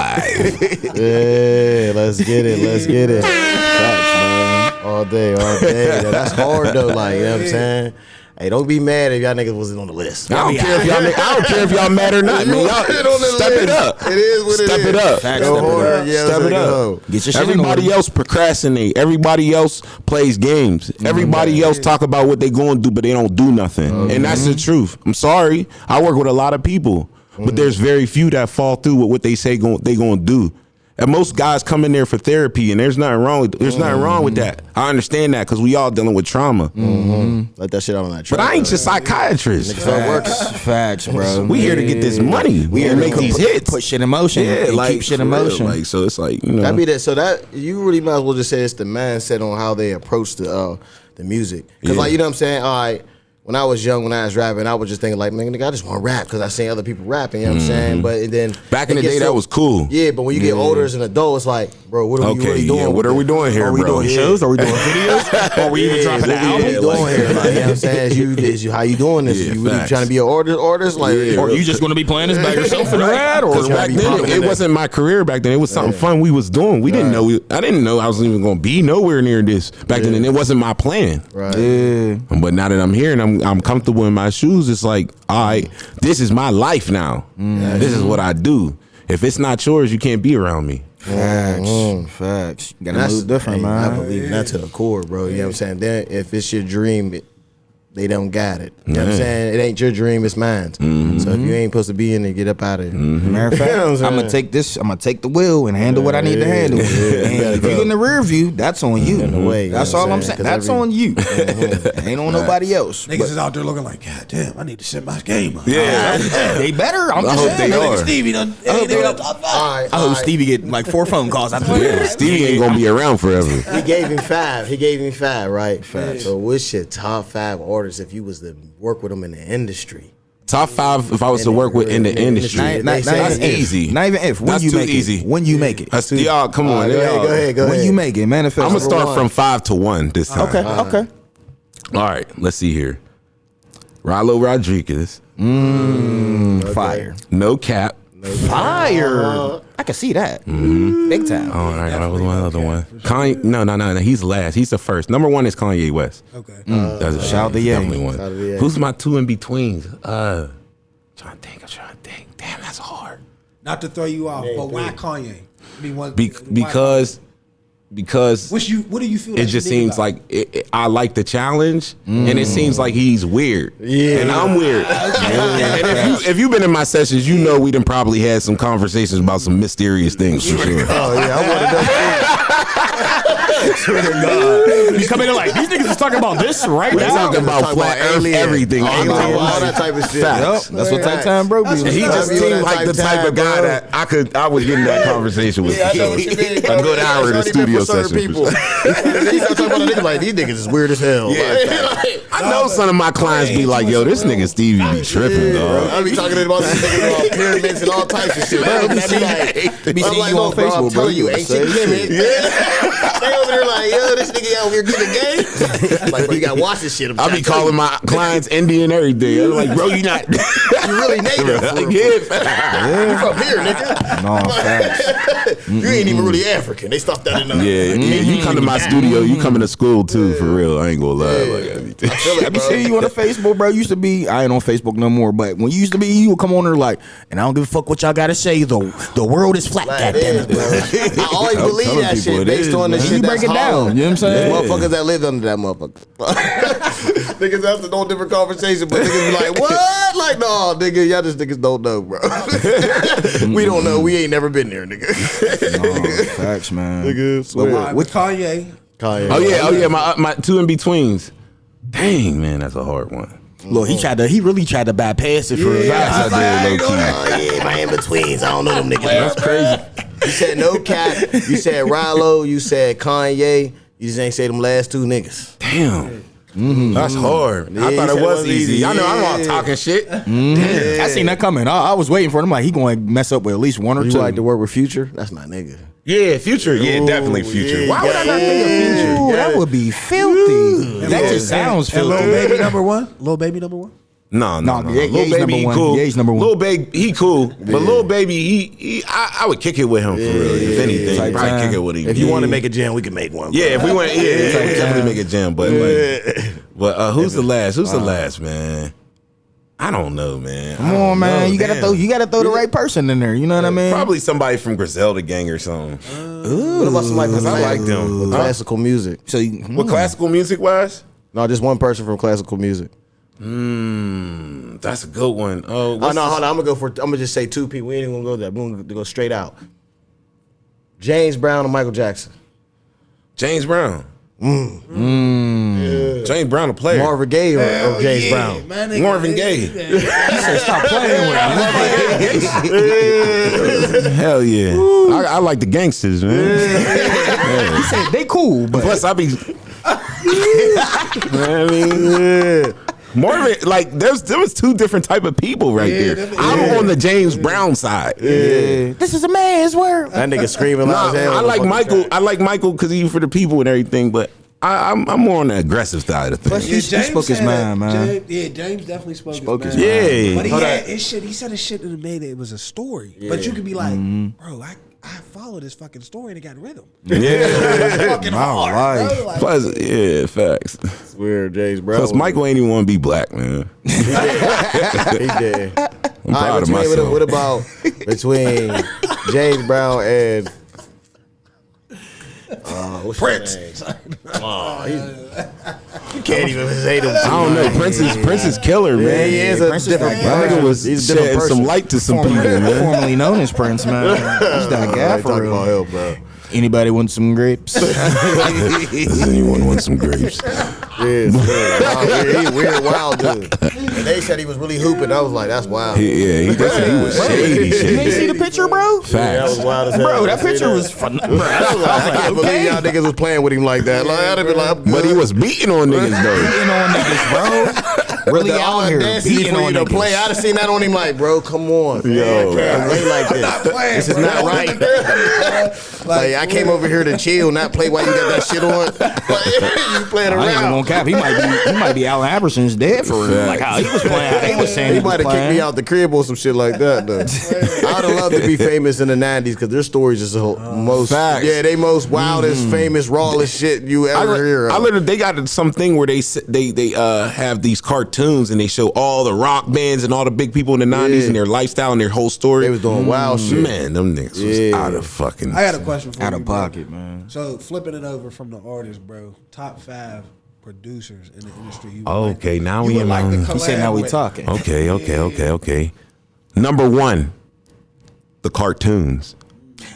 Yeah, let's get it. Let's get it. Facts, man. All day. That's hard though. Like, you know what I'm saying? Hey, don't be mad if y'all niggas wasn't on the list. I don't care if y'all mad or not. Man, y'all step it up. It is what step it up. Facts, step it up. Step it up. Get your shit in Everybody order. else procrastinate. Everybody else plays games. Everybody else talk about what they going to do, but they don't do nothing. And that's the truth. I'm sorry. I work with a lot of people, but there's very few that fall through with what they say they going to do. And most guys come in there for therapy, and there's nothing wrong with that. I understand that because we all dealing with trauma. Let that shit out on that. But I ain't just psychiatrist. Facts, bro. We here to get this money. We here to make these hits. Put shit in motion. Yeah, like keep shit in motion. Like, so it's like, you know. That be that. So that you really might as well just say it's the mindset on how they approach the music. Because like, you know what I'm saying? All right. When I was young, when I was rapping, I was just thinking like, man, nigga, I just want to rap because I seen other people rapping. You know what I'm saying? But then back in the day, that was cool. Yeah, but when you get older as an adult, it's like, bro, what are we really doing? What are we doing here, Are we doing shows? Are we doing videos? Are we even dropping an album? What we doing here? Like, you know what I'm saying? Is you how you doing this? Yeah, you really facts. trying to be an artist? Like, Or you just going to be playing this by yourself in the rad? Or Back then, it wasn't my career. Back then, it was something fun we was doing. We didn't know. I didn't know I was even going to be nowhere near this back then, and it wasn't my plan. right. Yeah. But now that I'm here and I'm comfortable in my shoes, it's like, all right, this is my life now. This is what I do. If it's not yours, you can't be around me. Facts. You gotta move different, man. I believe that to the core, bro. You know what I'm saying? Then if it's your dream, they don't got it. You know what I'm saying? It ain't your dream, it's mine. So if you ain't supposed to be in it, get up out of it. Matter of fact, You know what I'm I'm saying? gonna take this. I'm gonna take the wheel and handle what I need to handle. And if you in the rear view, that's on you. In the way, That's you know all what I'm I'm saying. saying? That's 'Cause on you. Ain't on nobody else. Niggas is out there looking like, God damn, I need to set my game up. They better. I'm I just hope saying. they Nigga are. Stevie done. They up top five. All right, I hope Stevie get like 4 phone calls. Stevie ain't gonna be around forever. He gave him 5. He gave him 5, right? So what's your top 5 artists if you was to work with them in the industry? Top 5 if I was to work with in the industry. Not That's even if. easy. Not even if. When That's you too make easy. it. When you make it. That's y'all. Come on, Go ahead. When you make it. Manifest. I'm gonna start one. from 5 to 1 this time. Okay. All right. Let's see here. Rilo Rodriguez. Fire. No Cap. Fire. I can see that. Big time. Oh, all right. That was one other one. Kanye. No. He's last. He's the first. Number 1 is Kanye West. Okay. That's Shout out to Ye. definitely one. Shout out to Ye. Who's my 2 in betweens? I'm trying to think. Damn, that's hard. Not to throw you off, but why Kanye? I mean, why Because what do you feel? it just seems like I like the challenge, and it seems like he's weird. Yeah. And I'm weird. And if you've been in my sessions, you know we done probably had some conversations about some mysterious things for sure. Oh yeah, I wanted that. You come in like, these niggas is talking about this right We're now. talking about Talking flat about earth, alien. everything. All alien. that type of shit. Facts. Yep, that's what type time bro be. And he just seemed like the type of guy that I would get in that conversation with. Yeah, I for know sure. what you mean. A good hour in the studio session. People. He start talking about a nigga like these niggas is weird as hell. Yeah, I know some of my clients be like, yo, this nigga Stevie be tripping, dog. I be talking to him about these niggas about pyramids and all types of shit. Bro, Be seeing you on bro, I'm Facebook, bro. telling you, You ancient gotta say Kemet. They over there like, yo, this nigga out here giving game. Like, bro, you gotta watch this shit. I be calling my clients Indian every day. I'm like, bro, you not. You really native. Like, You from here, nigga. No, facts. You ain't even really African. They stuffed that in there. Yeah, you come to my studio, you coming to school too, for real. I ain't gonna lie. Like, I be seeing you on the Facebook, bro. Used to be, I ain't on Facebook no more, but when you used to be, you would come on there like, and I don't give a fuck what y'all gotta say, though. The world is flat, Like, goddammit, bro. I always I'm believe telling that people shit it based is, on the man. shit You break that's it down, hard. you know what I'm saying? There's motherfuckers that lived under that motherfucker. Niggas, that's a whole different conversation, but niggas be like, what? Like, no, nigga, y'all just niggas don't know, bro. We don't know. We ain't never been there, nigga. No, facts, man. Nigga, swear. All right, with Kanye. Kanye. oh yeah, my 2 in betweens. Dang, man, that's a hard one. Look, he really tried to bypass it for us. Facts, I did, low key. Oh yeah, my in-betweens. I don't know them niggas. That's crazy. You said no cap. You said Rilo. You said Kanye. You just ain't say them last 2 niggas. Damn. That's hard. Yeah, I thought he it said was easy. Y'all know I'm all yeah. talking shit. I seen that coming. I was waiting for him. Like, he going to mess up with at least 1 or You 2. like to work with Future? That's my nigga. Yeah, Future. Yeah, definitely Future. yeah, Why would I not think of Future? Ooh, that would be filthy. That just sounds And Lil filthy. Baby number 1. Lil Baby number 1. No. Ye's Lil Baby, number he one. cool. Ye's number one. Lil Baby, he cool. But Lil Baby, I would kick it with him for real. If anything, Type probably time. kick it with him. If you want to make a jam, we can make one. Yeah, if we went, we definitely make a jam. But who's the last? Who's the last, man? I don't know, man. Come on, man. You gotta throw the right person in there. You know what I mean? Probably somebody from Griselda Gang or something. What about somebody? Because I like them with classical music. So What classical music wise? No, just one person from classical music. That's a good one. Oh no, hold on. I'm gonna just say two people. We ain't even gonna go there. We're gonna go straight out. James Brown and Michael Jackson. James Brown. James Brown, a player. Marvin Gaye or James Brown. Man, Marvin Gaye. stop playing with him. Hell yeah. I like the gangsters, man. He said they cool, but Plus, I be. You know what I mean? Marvin, like there was two different type of people right there. I'm on the James Brown side. this is a man's world. That nigga screaming loud as hell. I like Michael. I like Michael because he's for the people and everything. But I'm more on the aggressive side of things. He spoke his mind, man. James definitely spoke his his mind. Yeah. But he had his shit. He said his shit that made it was a story. But you could be like, bro, I followed this fucking story and it got rhythm. Yeah. Fucking hard, life. bro. Like, Plus, yeah, facts. It's weird, James Brown. Plus, Michael ain't even want to be black, man. He did. I'm proud of myself. What about between James Brown and what's Prince. his name? You can't even say them. I don't know. Prince is killer, man. Yeah, he is a Prince is different that That guy. nigga was He's a different shedding person. some light to some people, man. Formerly known as Prince, man. He's that guy for real. Hell, bro. Anybody want some grapes? Does anyone want some grapes? He's weird, wild dude. And they said he was really hooping. I was like, that's wild. They said he was shady. You ain't see the picture, bro? That was Facts. wild as hell. Bro, that picture was fun. I can't believe y'all niggas was playing with him like that. Like, I'd have been like, But he was beating on niggas though. Beating on niggas, bro. Really out here beating for you on to play. niggas. I'd have seen that on him like, bro, come on. Yo. Can't play like this. This is not right. Like, I came over here to chill, not play while you got that shit on. You playing I ain't even around. gonna cap. He might be Allen Iverson's dead for real. Like how he was playing. How they was saying He he might was have kicked me playing. out the crib or some shit like that, though. I'd have loved to be famous in the 90s because their stories is the most, Facts. they most wildest, famous, rawest shit you ever hear. I literally, they got something where they have these cartoons and they show all the rock bands and all the big people in the 90s and their lifestyle and their whole story. They was doing wild shit. Man, them niggas was out of fucking. I got a question for you. Out of bro. pocket, man. So flipping it over from the artist, bro. Top 5 producers in the industry. You would Okay, like, now you we would in like on- to He said now we collab with. talking. Okay. Number 1, the cartoons.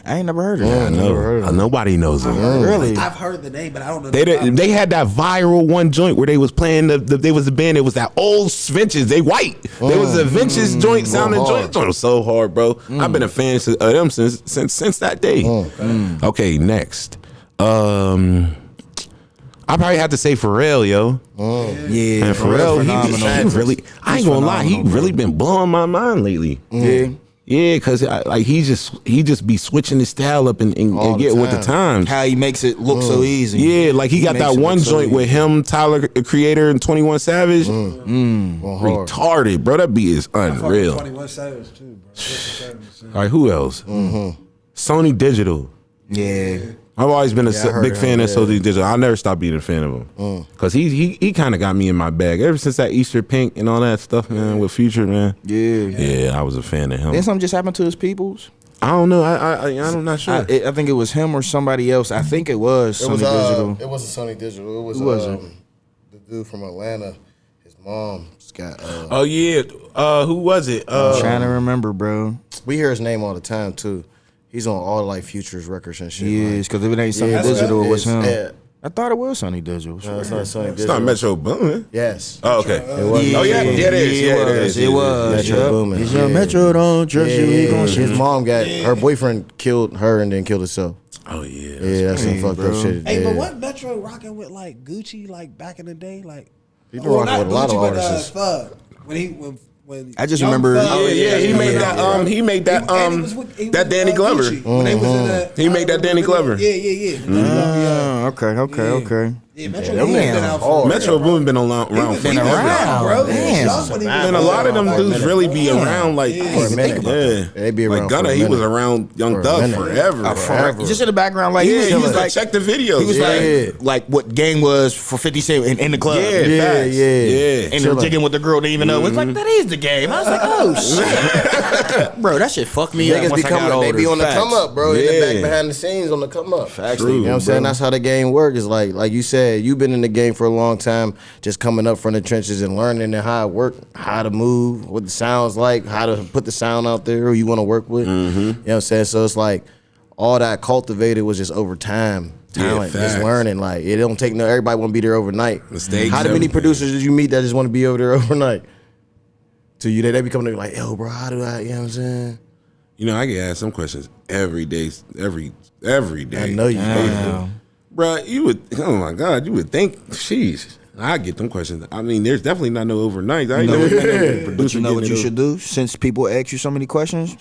I ain't never heard of I that. know. Nobody knows them. Really? I've heard the name, but I don't know. They had that viral one joint where they was playing they was a band. It was that old vintage. They white. There was a vintage joint sounding joint. Joint was so hard, bro. I've been a fan of them since that day. Okay, next. I probably have to say Pharrell, yo. Yeah, And Pharrell, he phenomenal. really. I ain't gonna lie, he really been blowing my mind lately. Yeah. Yeah, cause he just be switching his style up and getting with the times. How he makes it look so easy. Yeah, like he got makes that it one look so joint with easy. him, Tyler, the Creator, and 21 Savage. Retarded, bro. That beat is unreal. 21 Savage too, bro. All right, who else? Sony Digital. Yeah. I've always been a heard big of fan him, of Sony Digital. I'll never stop being a fan of him. Cause he kind of got me in my bag ever since that Easter Pink and all that stuff, man. With Future, man. Yeah, I was a fan of him. Then something just happened to his peoples. I don't know. I'm not sure. I think it was him or somebody else. I think it was Sony Digital. It wasn't Sony Digital. It was Who was it? the dude from Atlanta. His mom got. Oh yeah. Who was it? I'm trying to remember, bro. We hear his name all the time too. He's on all like Futures records and shit. Yes, because if it ain't Sony Yeah, Digital, it was him. yeah. I thought it was Sony Digital. No, it's not Sony Digital. It's not Metro Boomin. Yes. Oh, okay. It was. Oh yeah, it is. Yeah, it is. It was. Metro Yep. Boomin. It's your Metro don't trust you. We gon' His shit. mom got her boyfriend killed her and then killed himself. Oh yeah. Yeah, that's some fucked up shit. Hey, yeah. but what Metro rocking with like Gucci like back in the day? Like He been rocking not with a lot of Gucci, but, artists. Thug. When I just Young remember- Thug- Oh, Yeah, he made that. He made that. and he was with That Danny Glover. Gucci when they was in He made that Danny Glover. Yeah. Okay. Yeah, Metro Boomin been out for Metro Boomin been around for bro. And a lot of them dudes really be around like For a minute. They be around like Gunna, he was around Young Thug forever. Just in the background, like He was like, check the videos. He was like what Game was for 50 Cent in the club. Yeah. And they're jigging with the girl, didn't even know. It's like, that is the Game. I was like, oh shit. Bro, that shit fucked me up once I got older. They be on the come up, bro. In the back behind the scenes on the come up. Facts. You know what I'm saying? That's how the game works. Is like you said, you've been in the game for a long time, just coming up from the trenches and learning how it works, how to move, what the sound's like, how to put the sound out there who you want to work with. You know what I'm saying? So it's like all that cultivated was just over time. Talent, just learning. Like it don't take everybody want to be there overnight. How many producers did you meet that just want to be over there overnight? To you, they be coming there like, yo, bro, how do I? You know what I'm saying? You know, I get asked some questions every day, every day. I know you. Bro, you would, oh my God, you would think, sheesh, I get them questions. I mean, there's definitely not no overnight. I ain't never met no producer. But you know what you should do? Since people ask you so many questions,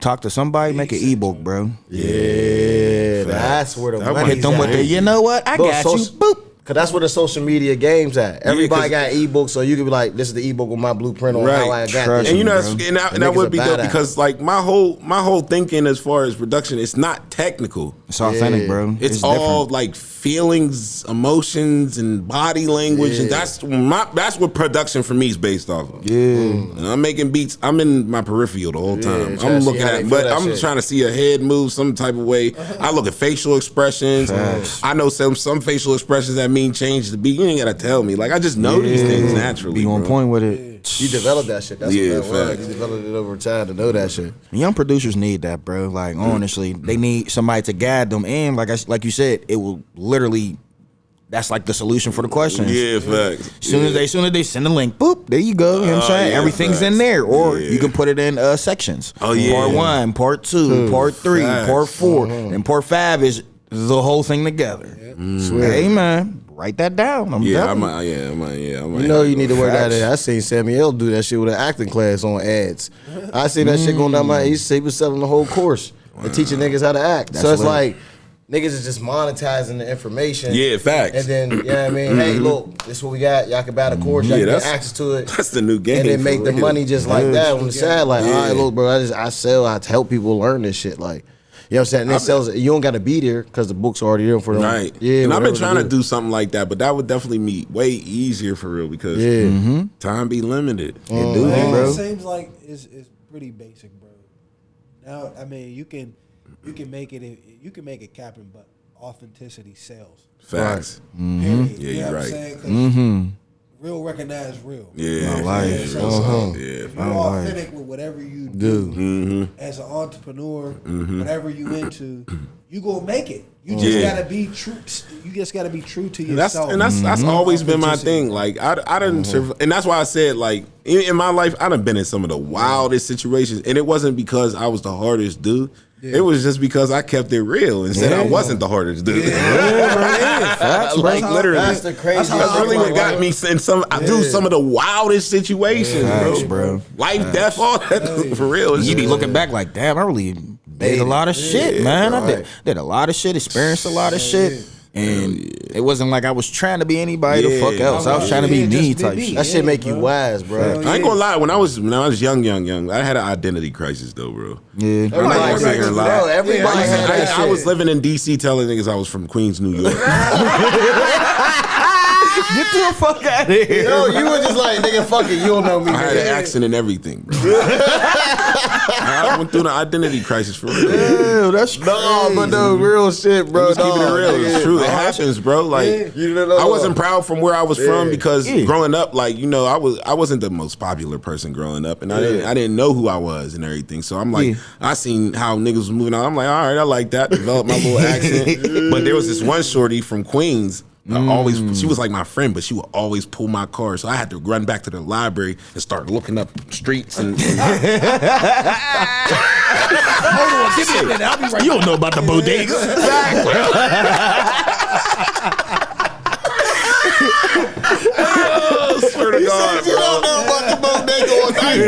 talk to somebody, make an ebook, bro. Yeah, that's where the money's hit them with the, you know what? I got you. Boop. Cause that's where the social media game's at. Everybody got ebooks, so you can be like, "This is the ebook with my blueprint on how I got this." And you know, and that would be dope because like my whole thinking as far as production, it's not technical. It's authentic, bro. It's all like feelings, emotions, and body language, and that's what production for me is based off of. And I'm making beats. I'm in my peripheral the whole time. I'm looking at, but I'm trying to see a head move some type of way. I look at facial expressions. I know some facial expressions that mean change the beat. You ain't gotta tell me. Like I just know these things naturally. Be on point with it. You develop that shit. That's what that was. You developed it over time to know that shit. Young producers need that, bro. Like honestly, they need somebody to guide them. And like you said, it will literally. That's like the solution for the questions. Yeah, facts. Soon as they send the link, boop, there you go. You know what I'm saying? Everything's in there. Or you can put it in sections. Part 1, part 2, part 3, part 4, and part 5 is the whole thing together. Hey man. Write that down. I might. You know you need to work that in. I seen Samuel do that shit with an acting class on ads. I seen that shit going down my. He was selling the whole course and teaching niggas how to act. So it's like niggas is just monetizing the information. Yeah, facts. And then you know what I mean. Hey, look, this is what we got. Y'all can buy the course. Y'all can get access to it. That's the new game. And then make the money just like that on the side. Like, all right, look, bro, I sell. I help people learn this shit. Like. You know what I'm saying? It sells, you don't got to be there because the book's already there for them. Right. Yeah. And I've been trying to do something like that, but that would definitely be way easier for real because time be limited. It seems like it's pretty basic, bro. Now, I mean, you can make it capping, but authenticity sells. Facts. Period. Yeah, you know you're what right. I'm saying? Real recognize real. Yeah. If you're authentic with whatever you do as an entrepreneur, whatever you into, you gonna make it. You just gotta be true. You just gotta be true to yourself. That's always been my thing. Like I didn't, and that's why I said like in my life I done been in some of the wildest situations, and it wasn't because I was the hardest dude. It was just because I kept it real and said I wasn't the hardest dude. Like literally, that's the crazy. That's really what got me in some. I do some of the wildest situations, bro. Life, death, all that for real. You be looking back like, damn, I really did a lot of shit, man. I did a lot of shit, experienced a lot of shit. And it wasn't like I was trying to be anybody the fuck else. I was trying to be me type shit. That shit make you wise, bro. I ain't gonna lie. When I was young, I had an identity crisis though, bro. Yeah. I was living in DC telling niggas I was from Queens, New York. Get the fuck out of here. Yo, you were just like, nigga, fuck it, you don't know me. I had an accent and everything, bro. I went through an identity crisis for real. Yeah, that's crazy. No, but no, real shit, bro. Keeping it real. It's true. It happens, bro. Like, I wasn't proud from where I was from because growing up, like, you know, I wasn't the most popular person growing up, and I didn't know who I was and everything. So I'm like, I seen how niggas was moving on. I'm like, all right, I like that. Developed my little accent. But there was this one shorty from Queens. She was like my friend, but she would always pull my car, so I had to run back to the library and start looking up streets and. Hold on, give me a minute. I'll be right. You don't know about the bodega. Oh, swear to God, you don't know about the bodega all night.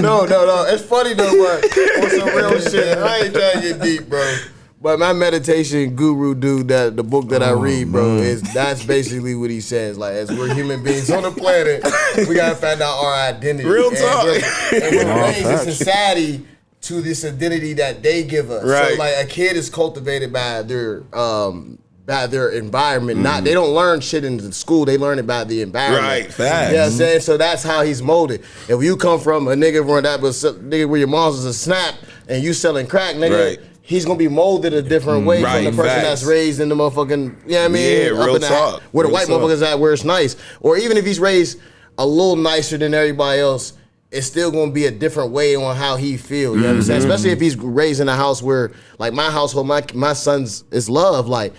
No, No. It's funny though, but on some real shit. I ain't trying to get deep, bro. But my meditation guru dude, that the book that I read, bro, that's basically what he says. Like, as we're human beings on the planet, we gotta find out our identity. Real talk. And we're raised in society to this identity that they give us. Right. So like a kid is cultivated by their environment. Not they don't learn shit in the school, they learn it by the environment. Right, facts. You know what I'm saying? So that's how he's molded. If you come from a nigga where your mom's was a snap and you selling crack, nigga, Right. he's gonna be molded a different way Right, from the person facts. that's raised in the motherfucking, you know what I mean? Yeah, real talk. Where the Real white talk. motherfuckers at, where it's nice. Or even if he's raised a little nicer than everybody else, it's still gonna be a different way on how he feel. You know what I'm saying? Especially if he's raised in a house where, like my household, my son's is love. Like,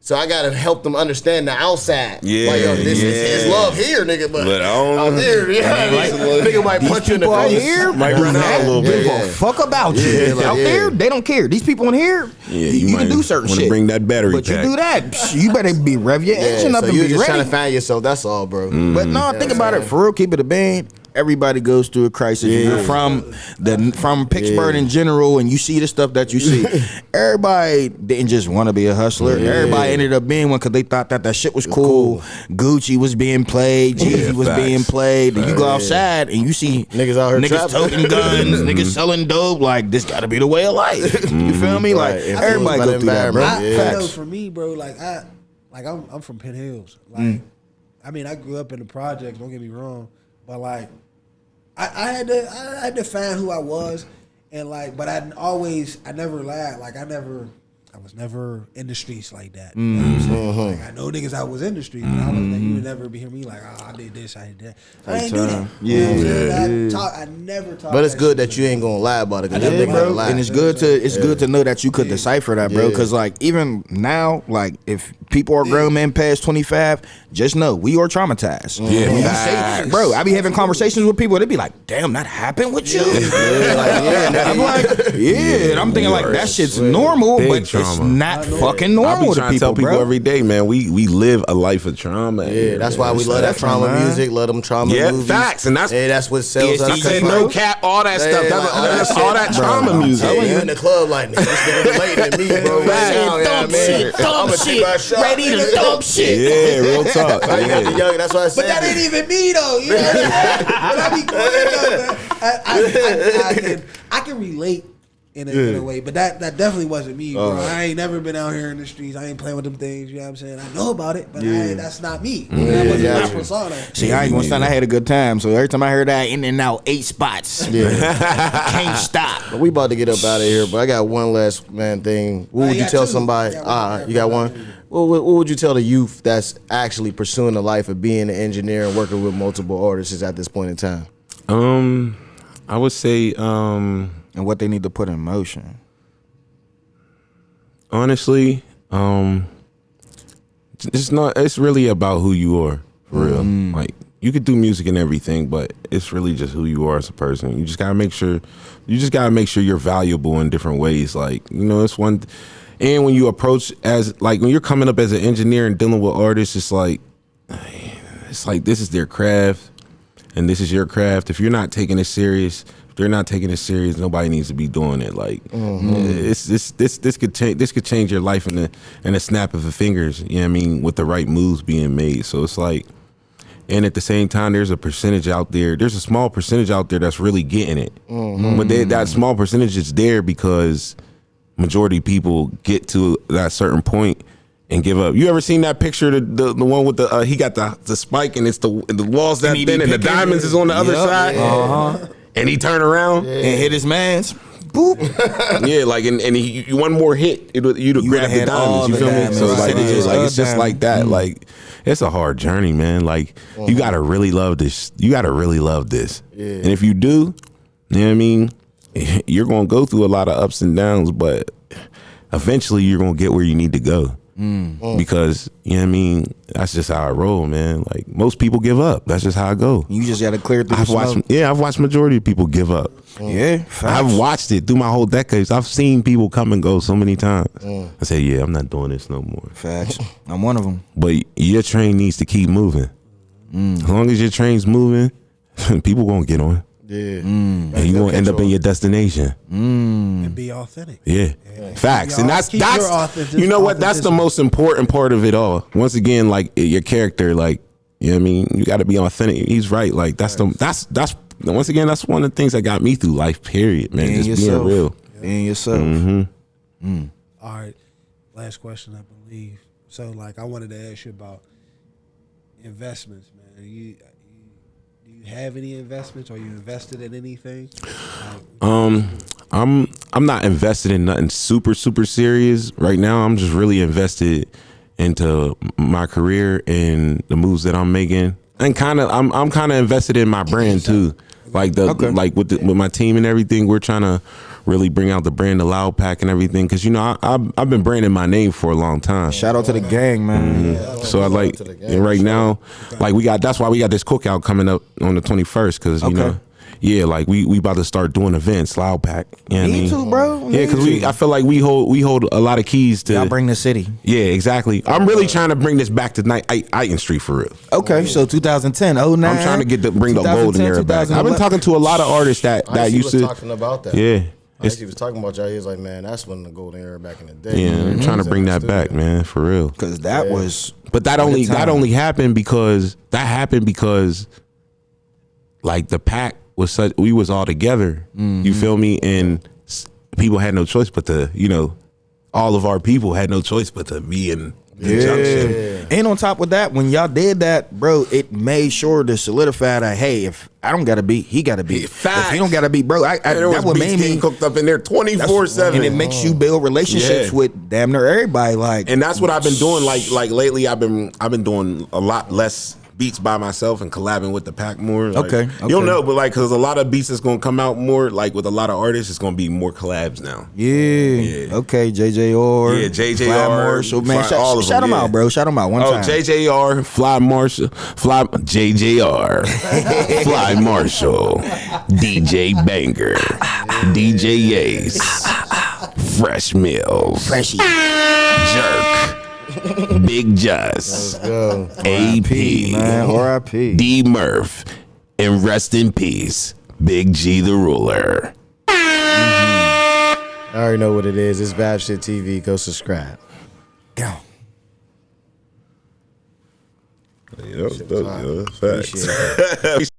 so I gotta help them understand the outside. Yeah, Like, yo, this is his love here, nigga. But But I don't- out there, you know what I mean? Nigga might punch you in the People out face. here Might run out a little bit. Give a fuck about you. Yeah, like, out yeah. there, they don't care. These people in here, Yeah, you can might do certain wanna shit. bring that battery but pack. you do that, you better be rev your engine Yeah, up so and you're be just ready. trying to find yourself. That's all, bro. But no, think about it. For real, keep it a band. Everybody goes through a crisis. If you're from Pittsburgh in general, and you see the stuff that you see. Everybody didn't just want to be a hustler. Everybody ended up being one because they thought that shit was cool. Gucci was being played. Jeezy was facts. being played. And you go outside and you see Niggas out here niggas trapping. toting guns, niggas selling dope. Like, this got to be the way of life. You feel me? Like, Right. everybody Influenced by go the through that, bro. environment. I know Facts. for me, bro, I'm from Penn Hills. Like, I mean, I grew up in the projects. Don't get me wrong, but like, I had to find who I was, and like, but I never lied. Like, I was never in the streets like that. You know what I'm saying? Like, I know niggas I was in the streets, but I was you would never hear me like, oh, I did this, I did that. I ain't do that. Yeah, You know what I'm saying? I never talk. But it's good that you ain't gonna lie about it. 'Cause them niggas gonna lie. And it's good to know that you could decipher that, bro. Because like even now, like if people are grown men past 25, just know we are traumatized. Yeah, When you facts. say, bro, I be having conversations with people. They be like, "Damn, that happened with you." I'm like, yeah. And I'm thinking like that shit's normal, Big but it's trauma. not fucking I normal be to trying to tell people, people bro. every day, man. We live a life of trauma. Yeah, that's why we It's love that that trauma man. music, love them trauma Yeah, movies. facts, and that's what sells Yeah, us. I said no cap, all that stuff. Yeah, That's, like, that's all all that that shit. trauma music. So when you man. in the club like, nigga, this nigga relating to me, bro. Right Facts. now, you know what I mean? I'ma take my shot. ready to thump shit. Yeah, real talk. I got the Yeah. young, that's why I said. But that ain't even me though. You know what I'm saying? But I be cool, man. I can relate in a way, but that definitely wasn't me, bro. I ain't never been out here in the streets. I ain't playing with them things. You know what I'm saying? I know about it, but that's not me. That wasn't my persona. See, I ain't gonna stand. I had a good time. So every time I heard that, in and out 8 spots. Can't stop. But we about to get up out of here, but I got one last thing. What would you tell somebody? You got one? What would you tell the youth that's actually pursuing the life of being an engineer and working with multiple artists at this point in time? I would say, And what they need to put in motion. honestly, it's really about who you are, for real. Like, you could do music and everything, but it's really just who you are as a person. You just gotta make sure you're valuable in different ways. Like, you know, it's one. And when you approach when you're coming up as an engineer and dealing with artists, it's like this is their craft and this is your craft. If you're not taking it serious, if they're not taking it serious, nobody needs to be doing it. Like, this could change your life in a snap of the fingers. You know what I mean? With the right moves being made. So it's like, and at the same time, there's a small percentage out there that's really getting it. But that small percentage is there because majority of people get to that certain point and give up. You ever seen that picture, the one with the he got the spike and it's the walls that he thin be and the picking- diamonds is on the other side, and he turn around, And hit his mans. Boop. yeah, like and you one more hit, you'd have grabbed the had all diamonds. You the feel me? diamonds. So it's like, Right. it's just like that. Like, it's a hard journey, man. Like, you gotta really love this. You gotta really love this. And if you do, you know what I mean, you're gonna go through a lot of ups and downs, but eventually you're gonna get where you need to go. Because, you know what I mean, that's just how I roll, man. Like, most people give up. That's just how I go. You just got to clear through the smoke. I've watched majority of people give up. Yeah, facts. I've watched it through my whole decades. I've seen people come and go so many times. I say, yeah, I'm not doing this no more. Facts. I'm one of them. But your train needs to keep moving. As long as your train's moving, people gonna get on. Yeah. And you gonna end up in your destination. And be authentic. Yeah. Facts. And that's Keep your authentic- you know what? That's the most important part of it all. Once again, like your character, like, you know what I mean? You gotta be authentic. He's right. Like that's once again, that's one of the things that got me through life, period, man. Being Just yourself. being real. Being yourself. All right. Last question, I believe. So, like, I wanted to ask you about investments, man. Do you have any investments? Are you invested in anything? I'm not invested in nothing super serious right now. I'm just really invested into my career and the moves that I'm making, and I'm kind of invested in my brand too. Like like with my team and everything, we're trying to really bring out the brand, the Loud Pack and everything, because you know I've been branding my name for a long time. Shout out to the gang, man. So I like, and right now, like that's why we got this cookout coming up on the 21st, because you know. Yeah, like we about to start doing events, Loud Pack. You know what I mean? too, bro. Yeah, because I feel like we hold a lot of keys to. Y'all bring the city. Yeah, exactly. I'm really trying to bring this back to Iton Street for real. Okay, so 2010, 09. I'm trying to bring the golden era back. I've been talking to a lot of artists that used to. was talking about that. Yeah. He was talking about y'all. He was like, man, that's when the golden era back in the day. Yeah, I'm trying to bring that back, man, for real. Because that was. But that only happened because like the pack was such, we was all together. You feel me? And people had no choice but to, you know, all of our people had no choice but to be in the junction. And on top of that, when y'all did that, bro, it made sure to solidify that, hey, if I don't gotta be, he gotta be. Facts. If he don't gotta be, bro, There was that what made me cooked up in there 24/7, and it makes you build relationships with damn near everybody. Like, and that's what I've been doing. Like lately, I've been doing a lot less beats by myself and collabing with the pack more. Like, Okay. You don't know, but like, cause a lot of beats that's gonna come out more, like with a lot of artists, it's gonna be more collabs now. Yeah. Okay, JJR. Yeah, JJR, Fly Marshall, man. all of them, Shout them out, bro. Shout them out one time. JJR, Fly Marshall, JJR, Fly Marshall, DJ Banger, DJ Ace, Fresh Mills, Freshy. Jerk, Big Just, AP, man. R.I.P. D Murph, and rest in peace, Big G the Ruler. I already know what it is. It's Vibeship TV. Go subscribe. Go. Facts.